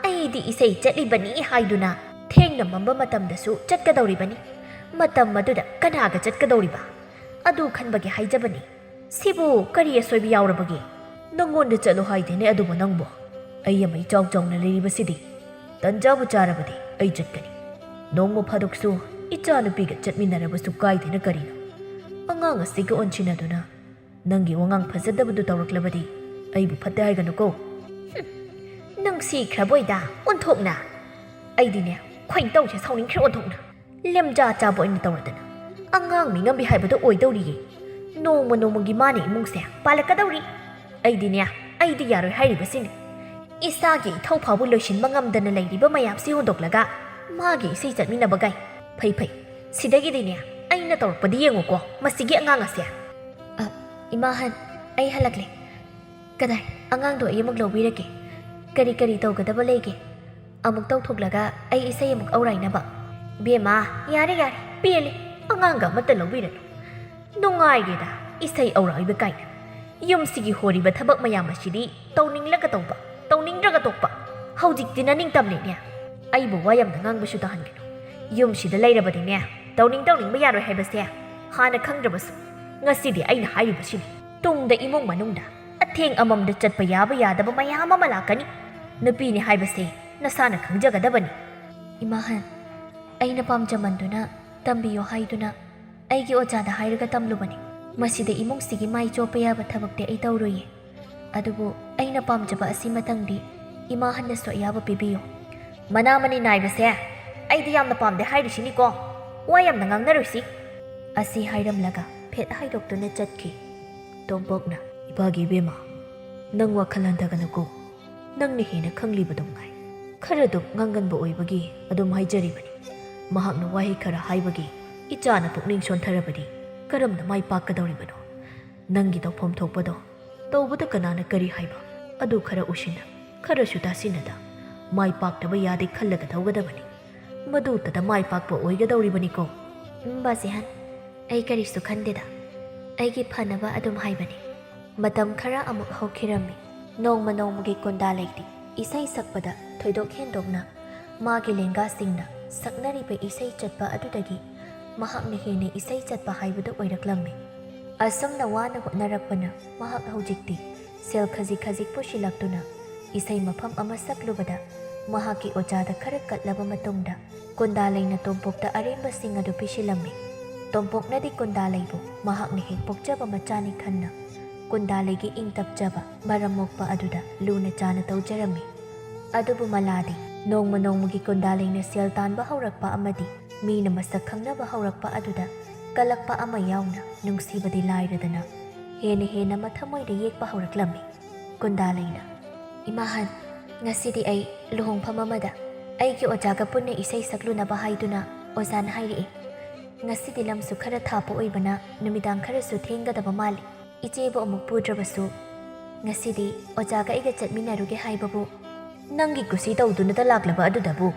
ꯑꯩꯗꯤ ꯏꯁꯩ ꯆꯠꯂꯤꯕꯅꯤ ꯍꯥꯏꯗꯨꯅ ꯊꯦꯡꯅ ꯃꯝꯕ ꯃꯇꯝꯗꯁꯨ ꯆꯠꯀꯗꯧꯔꯤꯕꯅꯤ꯫ ꯃꯇꯝ ꯑꯗꯨꯗ ꯀꯅꯥꯒ ꯆꯠꯀꯗꯧꯔꯤꯕ? ꯑꯗꯨ ꯈꯟꯕꯒꯤ ꯍꯥꯏꯖꯕꯅꯤ꯫ ꯁꯤꯕꯨ ꯀꯔꯤ ꯑꯁꯣꯏꯕ ꯌꯥꯎꯔꯕꯒꯦ? ꯅꯪꯉꯣꯟꯗ ꯆꯠꯂꯣ ꯍꯥꯏꯗꯦꯅꯦ ꯑꯗꯨꯕꯨ ꯅꯪꯕꯨ? ꯑꯩ ꯑꯃ ꯏꯆꯥꯎ ꯆꯥꯎꯅ ꯂꯩꯔꯤꯕꯁꯤꯗꯤ ꯇꯟꯖꯥꯕꯨ ꯆꯥꯔꯕꯗꯤ ꯑꯩ ꯆꯠꯀꯅꯤ꯫ ꯅꯣꯡꯃ ꯐꯥꯗꯣꯛꯁꯨ ꯏꯆꯥ ꯅꯨꯄꯤꯒ ꯆꯠꯃꯤꯟꯅꯔꯕꯁꯨ ꯀꯥꯏꯗꯦꯅ ꯀꯔꯤꯅꯣ? ꯑꯉꯥꯡ ꯑꯁꯤꯒ ꯑꯣꯟꯁꯤꯟꯅꯗꯨꯅ ꯅꯪꯒꯤ ꯋꯥꯉꯥꯡ ꯐꯖꯗꯕꯗꯨ ꯇꯧꯔꯛꯂꯕꯗꯤ ꯑꯩꯕꯨ ꯐꯠꯇꯦ ꯍꯥꯏꯒꯅꯨꯀꯣ꯫ ꯅꯨꯡꯁꯤꯈ꯭ꯔꯕꯣꯏꯗ ꯑꯣꯟꯊꯣꯛꯅ꯫ ꯑꯩꯗꯤꯅꯦ ꯈꯣꯏꯗꯧꯁꯦ ꯁꯥꯎꯅꯤꯡꯈ꯭ꯔꯦ ꯑꯣꯟꯊꯣꯛꯅ꯫ ꯂꯦꯝꯖꯥ ꯆꯥꯕ ꯑꯣꯏꯅ ꯇꯧꯔꯗꯅ ꯑꯉꯥꯡ ꯃꯤꯉꯝꯕꯤ ꯍꯥꯏꯕꯗꯣ ꯑꯣꯏꯗꯧꯔꯤꯌꯦ꯫ ꯅꯣꯡꯃꯒꯤ ꯃꯥꯅ ꯏꯃꯨꯡꯁꯦ ꯄꯥꯜꯂꯛꯀꯗꯧꯔꯤ꯫ ꯑꯩꯗꯤ ꯌꯥꯔꯣꯏ ꯍꯥꯏꯔꯤꯕꯁꯤꯅꯤ꯫ ꯏꯁꯥꯒꯤ ꯏꯊꯧ ꯐꯥꯎꯕ ꯂꯣꯏꯁꯤꯟꯕ ꯉꯝꯗꯅ ꯂꯩꯔꯤꯕ ꯃꯌꯥꯝꯁꯤ ꯍꯨꯟꯗꯣꯛꯂꯒ ꯃꯥꯒꯤ ꯏꯁꯩ ꯆꯠꯃꯤꯟꯅꯕꯒꯥꯏ꯫ ꯐꯩ ꯁꯤꯗꯒꯤꯗꯤꯅꯦ ꯑꯩꯅ ꯇꯧꯔꯛꯄꯗꯤ ꯌꯦꯡꯉꯨꯀꯣ ꯃꯁꯤꯒꯤ ꯑꯉꯥꯡ ꯑꯁꯦ꯫ ꯏꯃꯥꯍꯟ, ꯑꯩ ꯍꯜꯂꯛꯂꯦ꯫ ꯀꯗꯥꯏ ꯑꯉꯥꯡꯗꯣ ꯑꯩ ꯑꯃꯨꯛ ꯂꯧꯕꯤꯔꯒꯦ ꯀꯔꯤ ꯀꯔꯤ ꯇꯧꯒꯗꯕ ꯂꯩꯒꯦ ꯑꯃꯨꯛ ꯇꯧꯊꯣꯛꯂꯒ ꯑꯩ ꯏꯁꯩ ꯑꯃꯨꯛ ꯑꯧꯔꯥꯏꯅꯕ ꯕꯦꯝꯃ ꯌꯥꯔꯦ ꯌꯥꯔꯦ ꯄꯦꯜꯂꯦ ꯑꯉꯥꯡꯒ ꯑꯃꯠꯇ ꯂꯧꯕꯤꯔꯅꯨ ꯅꯨꯡꯉꯥꯏꯔꯦꯗ ꯏꯁꯩ ꯑꯧꯔꯥꯏꯕ ꯀꯥꯏꯅ ꯌꯨꯝꯁꯤꯒꯤ ꯍꯣꯔꯤꯕ ꯊꯕꯛ ꯃꯌꯥꯝ ꯑꯁꯤꯗꯤ ꯇꯧꯅꯤꯡꯂꯒ ꯇꯧꯕ ꯇꯧꯅꯤꯡꯗ꯭ꯔꯒ ꯇꯣꯛꯄ ꯍꯧꯖꯤꯛꯇꯤ ꯅꯅꯤꯡꯇꯝꯂꯦꯅꯦ ꯑꯩꯕꯨ ꯋꯥ ꯌꯥꯝꯅ ꯉꯥꯡꯕꯁꯨ ꯇꯥꯍꯟꯒꯅꯨ ꯌꯨꯝꯁꯤꯗ ꯂꯩꯔꯕꯗꯤꯅꯦ ꯇꯧꯅꯤꯡꯕ ꯌꯥꯔꯣꯏ ꯍꯥꯏꯕꯁꯦ ꯍꯥꯟꯅ ꯈꯪꯗ꯭ꯔꯕꯁꯨ ꯉꯁꯤꯗꯤ ꯑꯩꯅ ꯍꯥꯏꯔꯤꯕꯁꯤꯅꯤ ꯇꯨꯡꯗ ꯏꯃꯨꯡ ꯃꯅꯨꯡꯗ ꯑꯊꯦꯡ ꯑꯃꯝꯗ ꯆꯠꯄ ꯌꯥꯕ ꯌꯥꯗꯕ ꯃꯌꯥꯝ ꯑꯃ ꯂꯥꯛꯀꯅꯤ ꯅꯨꯄꯤꯅꯤ ꯍꯥꯏꯕꯁꯦ ꯅꯁꯥꯅ ꯈꯪꯖꯒꯗꯕꯅꯤ ꯏꯃꯥꯍꯟ ꯑꯩꯅ ꯄꯥꯝꯖꯃꯟꯗꯨꯅ ꯇꯝꯕꯤꯌꯣ ꯍꯥꯏꯗꯨꯅ ꯑꯩꯒꯤ ꯑꯣꯖꯥꯗ ꯍꯥꯏꯔꯒ ꯇꯝꯂꯨꯕꯅꯤ ꯃꯁꯤꯗ ꯏꯃꯨꯡꯁꯤꯒꯤ ꯃꯥꯏ ꯆꯣꯞꯄ ꯌꯥꯕ ꯊꯕꯛꯇꯤ ꯑꯩ ꯇꯧꯔꯣꯏꯌꯦ ꯑꯗꯨꯕꯨ ꯑꯩꯅ ꯄꯥꯝꯖꯕ ꯑꯁꯤ ꯃꯇꯪꯗꯤ ꯏꯃꯥꯍꯟꯅꯁꯨ ꯑꯌꯥꯕ ꯄꯤꯕꯤꯌꯨ ꯃꯅꯥ ꯃꯅꯤ ꯅꯥꯏꯕꯁꯦ ꯑꯩꯗꯤ ꯌꯥꯝꯅ ꯄꯥꯝꯗꯦ ꯍꯥꯏꯔꯤꯁꯤꯅꯤꯀꯣ ꯋꯥ ꯌꯥꯝꯅ ꯉꯥꯡꯅꯔꯣꯏꯁꯤ ꯑꯁꯤ ꯍꯥꯏꯔꯝꯂꯒ ꯐꯦꯠ ꯍꯥꯏꯗꯣꯛꯇꯨꯅ ꯆꯠꯈꯤ ꯇꯣꯝꯄꯣꯛꯅ ꯏꯄꯥꯒꯤ ꯏꯕꯦꯝꯃ ꯅꯪ ꯋꯥꯈꯜ ꯍꯟꯊꯒꯅꯨꯀꯣ ꯅꯪꯅ ꯍꯦꯟꯅ ꯈꯪꯂꯤꯕꯗꯨ ꯉꯥꯏ ꯈꯔꯗꯨ ꯉꯥꯡꯒꯟꯕ ꯑꯣꯏꯕꯒꯤ ꯑꯗꯨꯝ ꯍꯥꯏꯖꯔꯤꯕꯅꯤ ꯃꯍꯥꯛꯅ ꯋꯥꯍꯩ ꯈꯔ ꯍꯥꯏꯕꯒꯤ ꯏꯆꯥꯅ ꯄꯨꯛꯅꯤꯡ ꯁꯣꯟꯊꯔꯕꯗꯤ ꯀꯔꯝꯅ ꯃꯥꯏ ꯄꯥꯛꯀꯗꯧꯔꯤꯕꯅꯣ ꯅꯪꯒꯤ ꯇꯧꯐꯝ ꯊꯣꯛꯄꯗꯣ ꯇꯧꯕꯗ ꯀꯅꯥꯅ ꯀꯔꯤ ꯍꯥꯏꯕ ꯑꯗꯨ ꯈꯔ ꯎꯁꯤꯟꯅ ꯈꯔꯁꯨ ꯇꯥꯁꯤꯟꯅꯗ ꯃꯥꯏ ꯄꯥꯛꯇꯕ ꯌꯥꯗꯦ ꯈꯜꯂꯒ ꯇꯧꯒꯗꯕꯅꯤ ꯃꯗꯨꯇꯗ ꯃꯥꯏ ꯄꯥꯛꯄ ꯑꯣꯏꯒꯗꯧꯔꯤꯕꯅꯤꯀꯣ ꯕꯥꯖꯤꯍꯟ ꯑꯩ ꯀꯔꯤꯁꯨ ꯈꯟꯗꯦꯗ ꯑꯩꯒꯤ ꯐꯅꯕ ꯑꯗꯨꯝ ꯍꯥꯏꯕꯅꯤ ꯃꯇꯝ ꯈꯔ ꯑꯃꯨꯛ ꯍꯧꯈꯤꯔꯝꯃꯤ ꯅꯣꯡꯃ ꯅꯣꯡꯃꯒꯤ ꯀꯨꯟꯗꯥꯂꯩꯗꯤ ꯏꯁꯩ ꯁꯛꯄꯗ ꯊꯣꯏꯗꯣꯛ ꯍꯦꯟꯗꯣꯛꯅ ꯃꯥꯒꯤ ꯂꯦꯡꯒꯥꯁꯤꯡꯅ ꯁꯛꯅꯔꯤꯕ ꯏꯁꯩ ꯆꯠꯄ ꯑꯗꯨꯗꯒꯤ ꯃꯍꯥꯛꯅ ꯍꯦꯟꯅ ꯏꯁꯩ ꯆꯠꯄ ꯍꯥꯏꯕꯗꯨ ꯑꯣꯏꯔꯛꯂꯝꯃꯤ ꯑꯁꯨꯝꯅ ꯋꯥꯅ ꯍꯣꯠꯅꯔꯛꯄꯅ ꯃꯍꯥꯛ ꯍꯧꯖꯤꯛꯇꯤ ꯁꯦꯜ ꯈꯖꯤꯛ ꯈꯖꯤꯛ ꯄꯨꯁꯤꯜꯂꯛꯇꯨꯅ ꯏꯁꯩ ꯃꯐꯝ ꯑꯃ ꯁꯛꯂꯨꯕꯗ ꯃꯍꯥꯛꯀꯤ ꯑꯣꯖꯥꯗ ꯈꯔ ꯀꯠꯂꯕ ꯃꯇꯨꯡꯗ ꯀꯨꯟꯗꯥꯂꯩꯅ ꯇꯣꯝꯄꯣꯛꯇ ꯑꯔꯦꯝꯕꯁꯤꯡ ꯑꯗꯨ ꯄꯤꯁꯤꯜꯂꯝꯃꯤ ꯇꯣꯝꯄꯣꯛꯅꯗꯤ ꯀꯨꯟꯗꯥꯂꯩꯕꯨ ꯃꯍꯥꯛꯅ ꯍꯦꯛ ꯄꯣꯛꯆꯕ ꯃꯆꯥꯅꯤ ꯈꯟꯅ ꯀꯨꯟꯗꯥꯂꯩꯒꯤ ꯏꯪ ꯇꯞꯆꯕ ꯃꯔꯝ ꯃꯣꯛꯄ ꯑꯗꯨꯗ ꯂꯨꯅ ꯆꯥꯅ ꯇꯧꯖꯔꯝꯃꯤ ꯑꯗꯨꯕꯨ ꯃꯂꯥꯗꯤ ꯅꯣꯡꯃ ꯅꯣꯡꯃꯒꯤ ꯀꯨꯟꯗꯥꯂꯩꯅ ꯁꯦꯜ ꯇꯥꯟꯕ ꯍꯧꯔꯛꯄ ꯑꯃꯗꯤ ꯃꯤꯅ ꯃꯁꯛ ꯈꯪꯅꯕ haurakpa aduda kalakpa ama yauna nungsibadi lairadana hena hena mathamoida yekpa hauraklammi Kundalaina Imahan ngasidi ai luhongpham amada aigi ojaga punna isai saklunaba haiduna ozan hairi ngasidi lamsu khara thapa oibana numidang khara su thengadaba mali ichebo amuk pudrabasu ngasidi ojaga aiga chatminaruge haibabu nangi kusi tawduna ta laklaba adudabu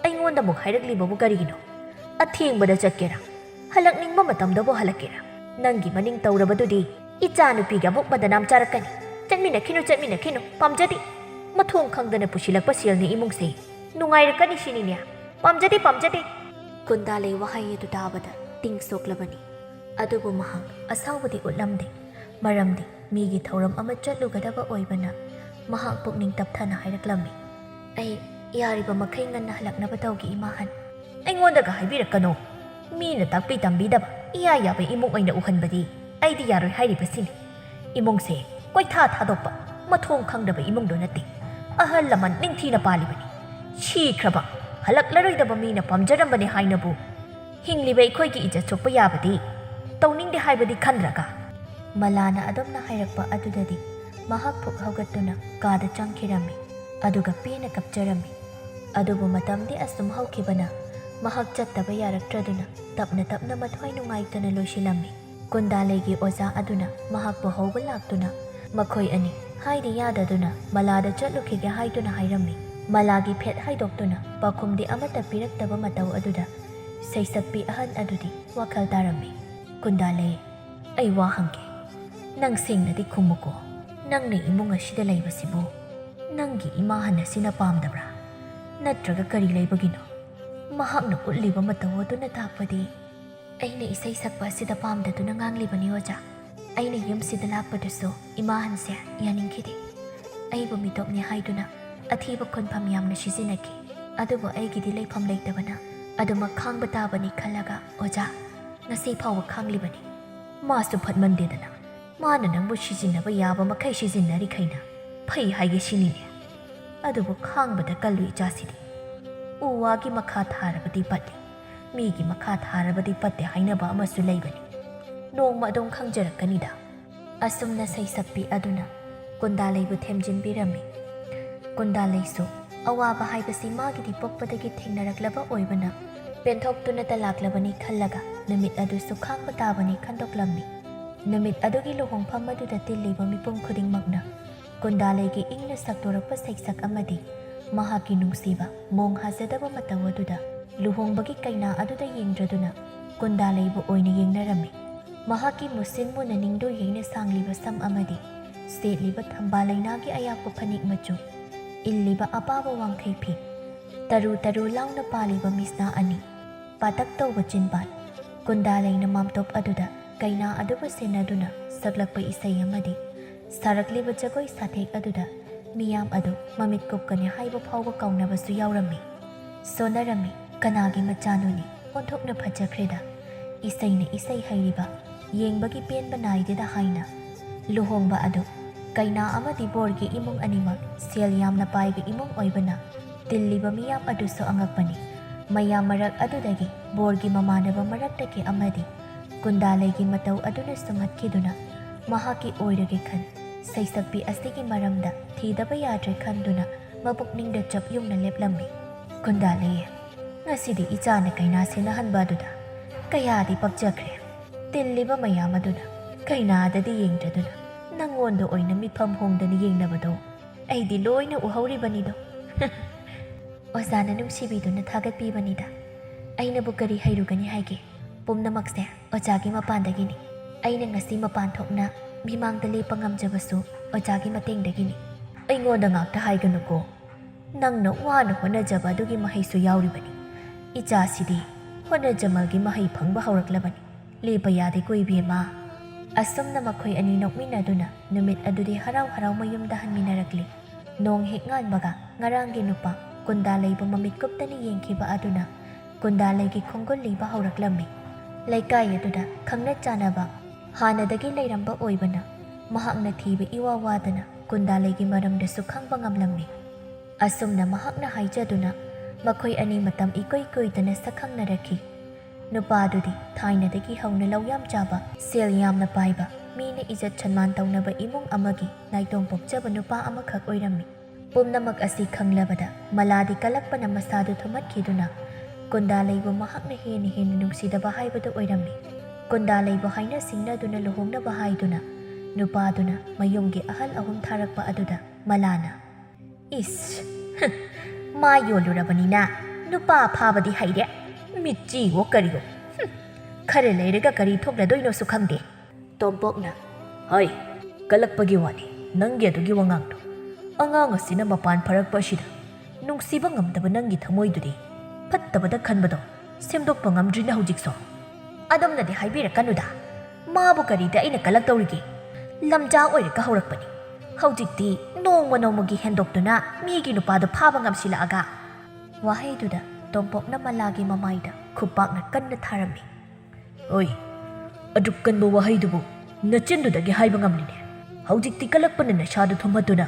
aingonda muk hairaglibabu karigino athengbada chatkera halakningba matamdabu halakera nangi maning tawrabadudi ichanupiga muk madanam charakani chatminakhinu pamjadi mathong khangdana pusilakpa selni imungse nungairakani sininya pamjadi Kundalei wahai adu tabada tingsoklabani adubu mahak asawadi utlamde maramdi migi thauram ama chatlugadaba oibana mahak pukning tapthana hairaklammi ai yariba makhai nganna halaknaba tawgi imahan aingonda ga haibirakano mina takpi tambidaba iya yabe imung aina uhanbadi aidi yaroi hairibasini imungse koitha thadokpa mathong khangdaba imungdo nate ahal laman ningthina palibani shikraba halaklaroi mina pamjarambani hainabu hingliba ikhoigi ija chokpa yabadi tawningde haibadi khandraga Malana adamna hairakpa adudadi mahak phuk haugatuna kada changkhirami aduga pena kapjarami adubu matamdi asum haukibana mahak chattaba yaraktraduna tapna mathwai nungaitana loisilami Kundaleigi oza aduna mahak bu hauba laktuna makhoi ani haidi yadaduna malada chatlukhige haiduna hairami Malagi phet haidoktuna pakhumdi amata piraktaba mataw aduda Seisakpi ahan adudi wakhal tarami Kundalei ai wa hangke nang singnadi khumuko nangni imung asida leibasibu nangi imahan asina pamdabra natraga kari leibagino mahakna utliba mataw aduna takpadi aina isai sakpa asida pamdaduna nganglibani oja aina yumsida lakpadaso imahan se yaningkidi aibu mitopni haiduna athiba khonpham yamna sizinaki adubu aigidi leifam leitabana aduma khangba tabani khalaga oja ngasi phawa khanglibani masu phatmandedana mana nangbu sizinaba yaba makhai sizinnari khaina phai haige sinine adubu khangbada kallu ijasidi uwagi makha tharabadi patte migi makha tharabadi patte hainaba amasu leibani nongma adom khangjarakkanida asumna Seisakpi aduna Kundaleibu themjinbirami Kundalaisu awaba haibasi magidi pokpadagi thengnaraklaba oibana penthoktuna talaklabani khallaga numit adu sukhangba tabani khandoklammi numit adugi luhongpham aduda tilliba mipum khudingmakna ꯀꯨꯟꯗꯥꯂꯩꯒꯤ ꯏꯪꯅ ꯁꯛꯇꯣꯔꯛꯄ ꯁꯩꯁꯛ ꯑꯃꯗꯤ ꯃꯍꯥꯛꯀꯤ ꯅꯨꯡꯁꯤꯕ ꯃꯣꯡ ꯍꯥꯖꯗꯕ ꯃꯇꯧ ꯑꯗꯨꯗ ꯂꯨꯍꯣꯡꯕꯒꯤ ꯀꯩꯅꯥ ꯑꯗꯨꯗ ꯌꯦꯡꯗ꯭ꯔꯗꯨꯅ ꯀꯨꯟꯗꯥꯂꯩꯕꯨ ꯑꯣꯏꯅ ꯌꯦꯡꯅꯔꯝꯃꯤ꯫ ꯃꯍꯥꯛꯀꯤ ꯃꯨꯁꯤꯟ ꯃꯨꯟꯅ ꯅꯤꯡꯗꯣ ꯌꯩꯅ ꯁꯥꯡꯂꯤꯕ ꯁꯝ ꯑꯃꯗꯤ ꯁꯦꯠꯂꯤꯕ ꯊꯝꯕꯥꯜ ꯂꯩꯅꯥꯒꯤ ꯑꯌꯥꯛꯄ ꯐꯅꯦꯛ ꯃꯆꯨ, ꯏꯜꯂꯤꯕ ꯑꯄꯥꯕ ꯋꯥꯡꯈꯩ ꯐꯤ, ꯇꯔꯨ ꯇꯔꯨ ꯂꯥꯎꯅ ꯄꯥꯜꯂꯤꯕ ꯃꯤꯁꯅꯥ ꯑꯅꯤ, ꯄꯥꯇꯛ ꯇꯧꯕ ꯆꯤꯟꯕꯥꯟ, ꯀꯨꯟꯗꯥꯂꯩꯅ ꯃꯥꯝꯇꯣꯞ ꯑꯗꯨꯗ ꯀꯩꯅꯥ ꯑꯗꯨꯕꯨ ꯁꯦꯟꯅꯗꯨꯅ ꯁꯛꯂꯛꯄ ꯏꯁꯩ ꯑꯃꯗꯤ ꯁꯥꯔꯛꯂꯤꯕ ꯖꯒꯣꯏ ꯁꯥꯊꯦꯛ ꯑꯗꯨꯗ ꯃꯤꯌꯥꯝ ꯑꯗꯨ ꯃꯃꯤꯠ ꯀꯨꯞꯀꯅꯤ ꯍꯥꯏꯕ ꯐꯥꯎꯕ ꯀꯥꯎꯅꯕꯁꯨ ꯌꯥꯎꯔꯝꯃꯤ꯫ ꯁꯣꯟꯅꯔꯝꯃꯤ ꯀꯅꯥꯒꯤ ꯃꯆꯥꯅꯣꯅꯤ ꯑꯣꯟꯊꯣꯛꯅ ꯐꯖꯈ꯭ꯔꯦꯗ, ꯏꯁꯩꯅ ꯏꯁꯩ ꯍꯩꯔꯤꯕ ꯌꯦꯡꯕꯒꯤ ꯄꯦꯟꯕ ꯅꯥꯏꯗꯦꯗ ꯍꯥꯏꯅ꯫ luhongba adu kaina amadi borgi imung animak sel yamna paiba imung oibana tilliba miyam aduso angakpani mayam marak adudagi borgi mamanaba maraktaki amadi kundalegi matau aduna sumatkiduna mahaki oirage khan seisakpi asigi maramda thidaba yadre khanduna mapukningda chap yumna leplammi kundaleye ngasidi ichana kaina sena hanbaduda kayadi pakjakre tilliba mayam aduna kaina adadi yengdraduna nangondo oina mitpham hongdani yengnabado aidi loina uhauribanido ozana nungsibiduna thagatpibanida aina bu kari hairugani haige pumnamakse ojagi mapandagini aina ngasi mapan thokna mimangda lepa ngamjabasu ojagi matengdagini aingonda ngakta haiganuko nangna wana honajaba adugi mahaisu yauribani icha sidi honajamalgi mahai phangba hauраklabani lepa yade ko ibema asumna makhoi ani nokminaduna numit adudi harau harau mayumda hanminarakli nong hek nganbaga ngarangi nupa kundalaiba mamit kuptani yengkhiba aduna kundalaigi khonggol liba hauraklammi laikai aduda khangna chanaba hanadagi leiramba oibana mahakna thiba iwa wadana kundalaigi maramdasu khangba ngamlammi asumna mahakna haijaduna makhoi ani matam ikoi koitana sakhangna rakhi nupa adudi thainadagi hauna lawyam chaba sel yamna paiba mine ijat chanman taunaba imung amagi naitong pokjaba nupa amakhak oirammi pumnamak asi khanglabada maladi kalakpana masadu thumatkhiduna kundalaibu mahakna heni heni nungsidaba haibadu oirammi kundalaibu haina singnaduna luhongnaba haiduna nupa aduna mayumgi ahal ahum tharakpa aduda malana is ma yolurabanina nupa phabadi haire मिच्ची वो करियो खरे लेरेगा करी थोकना दोइनो सुखंगदे तोंपोकना हाय कलकपगी वानी नंगी अदुगी वंगांगदो अंगांग असिना मपान फरकपा सिदा नुंगसिबा ngamdaba नंगी थमोइदुदि फत्तबदा खनबदो सेमदोकपा ngamद्रिना हौजिकसो अदमनादि हाइबिरकनुदा माबु करिदा अइना कलक तौरिगे लमजा ओइरका हौरकपनि हौजिकति नोंमा नोंमगी हेंदोक्तुना मीगी नुपादो फाबा ngamसिलागा वाहैदुदा तोंपोकना मलागी ममाइदा खुपाकना कन्ना थारम्मी ओइ अदुक कन्बो वहाइदुबु नचिन्दुदगी हाइबा ngamलिने हौजिकति कलकपना नशादु थुमदुना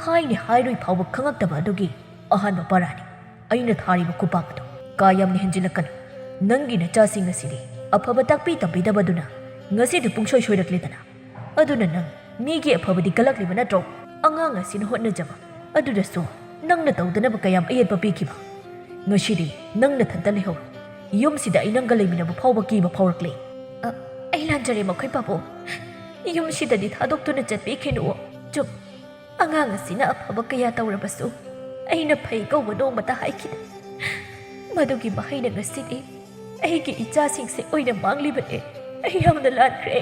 हाइने हाइरोइ फावबा खंगक्तबा अदुगी अहानबा पारानि अइना थारिबा खुपाकदो कायamni हेंजिलकन नंगी नचासिंग असिदि अफबा ताकपि तंबिदबदुना ngasidu pungsoi soirakledana aduna nang migi afabadi kalakliba natro angang asina hotnajaba adudasu nangna tawdanaba kayam ayetpa pikhiba ngashidi nangna thanta lehau yumsida ainanga leiminaba phawba kiba phawrakle ai lanjare makhoi papo yumsida di thadoktuna chatpi khenu chup angang asina afaba kaya tawrabasu aina phai kawba nongmata haikida madugi mahaina ngasidi aigi icha singse oina manglibane ai yamna lankre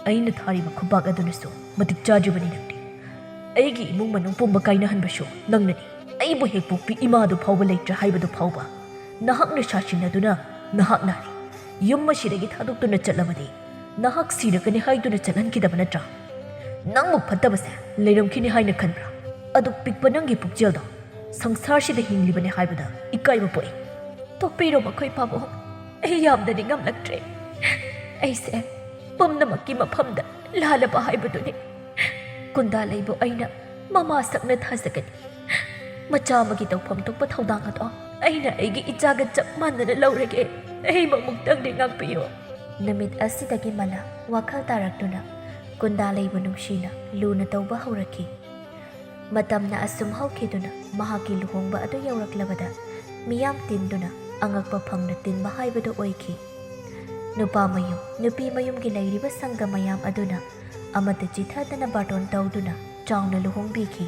aina thariba khubak adunasu matik chajibani nangdi aigi imung manung pumba kaina hanbashu nangnani aibu hekpokpi imadu phawba leitra haibadu phawba nahakna shashinaduna nahak nari yumma shiragi thadoktuna chatlabadi nahak sirakani haiduna chalhankidaba natra nangmu phattabase leiramkhini haina khanbra adu pikpa nangi pukjeldo sangsarshida hinglibane haibada ikaiba poi tokpiro makhoi pabo ai yamdani ngamlaktre aise pumnamakki mafamda lalaba haibaduni kundalaibu aina mama sakna thasakani macha magi tawpham tokpa thaudang ato aina aigi ichaga chap manana laurage ai mamuktang de ngakpiyo namit asidagi mala wakhal taraktuna kundalaibu nungshina luna tawba haurakhi matamna asum haukhiduna mahaki luhongba adu yauraklabada miyam tinduna angakpa phangna tinba haibadu oikhi nupa mayum nupi mayum gi leiriba sangga mayam aduna amata chithadana baton tawduna ꯆꯥꯎꯅ ꯂꯨꯍꯣꯡꯕꯤꯈꯤ꯫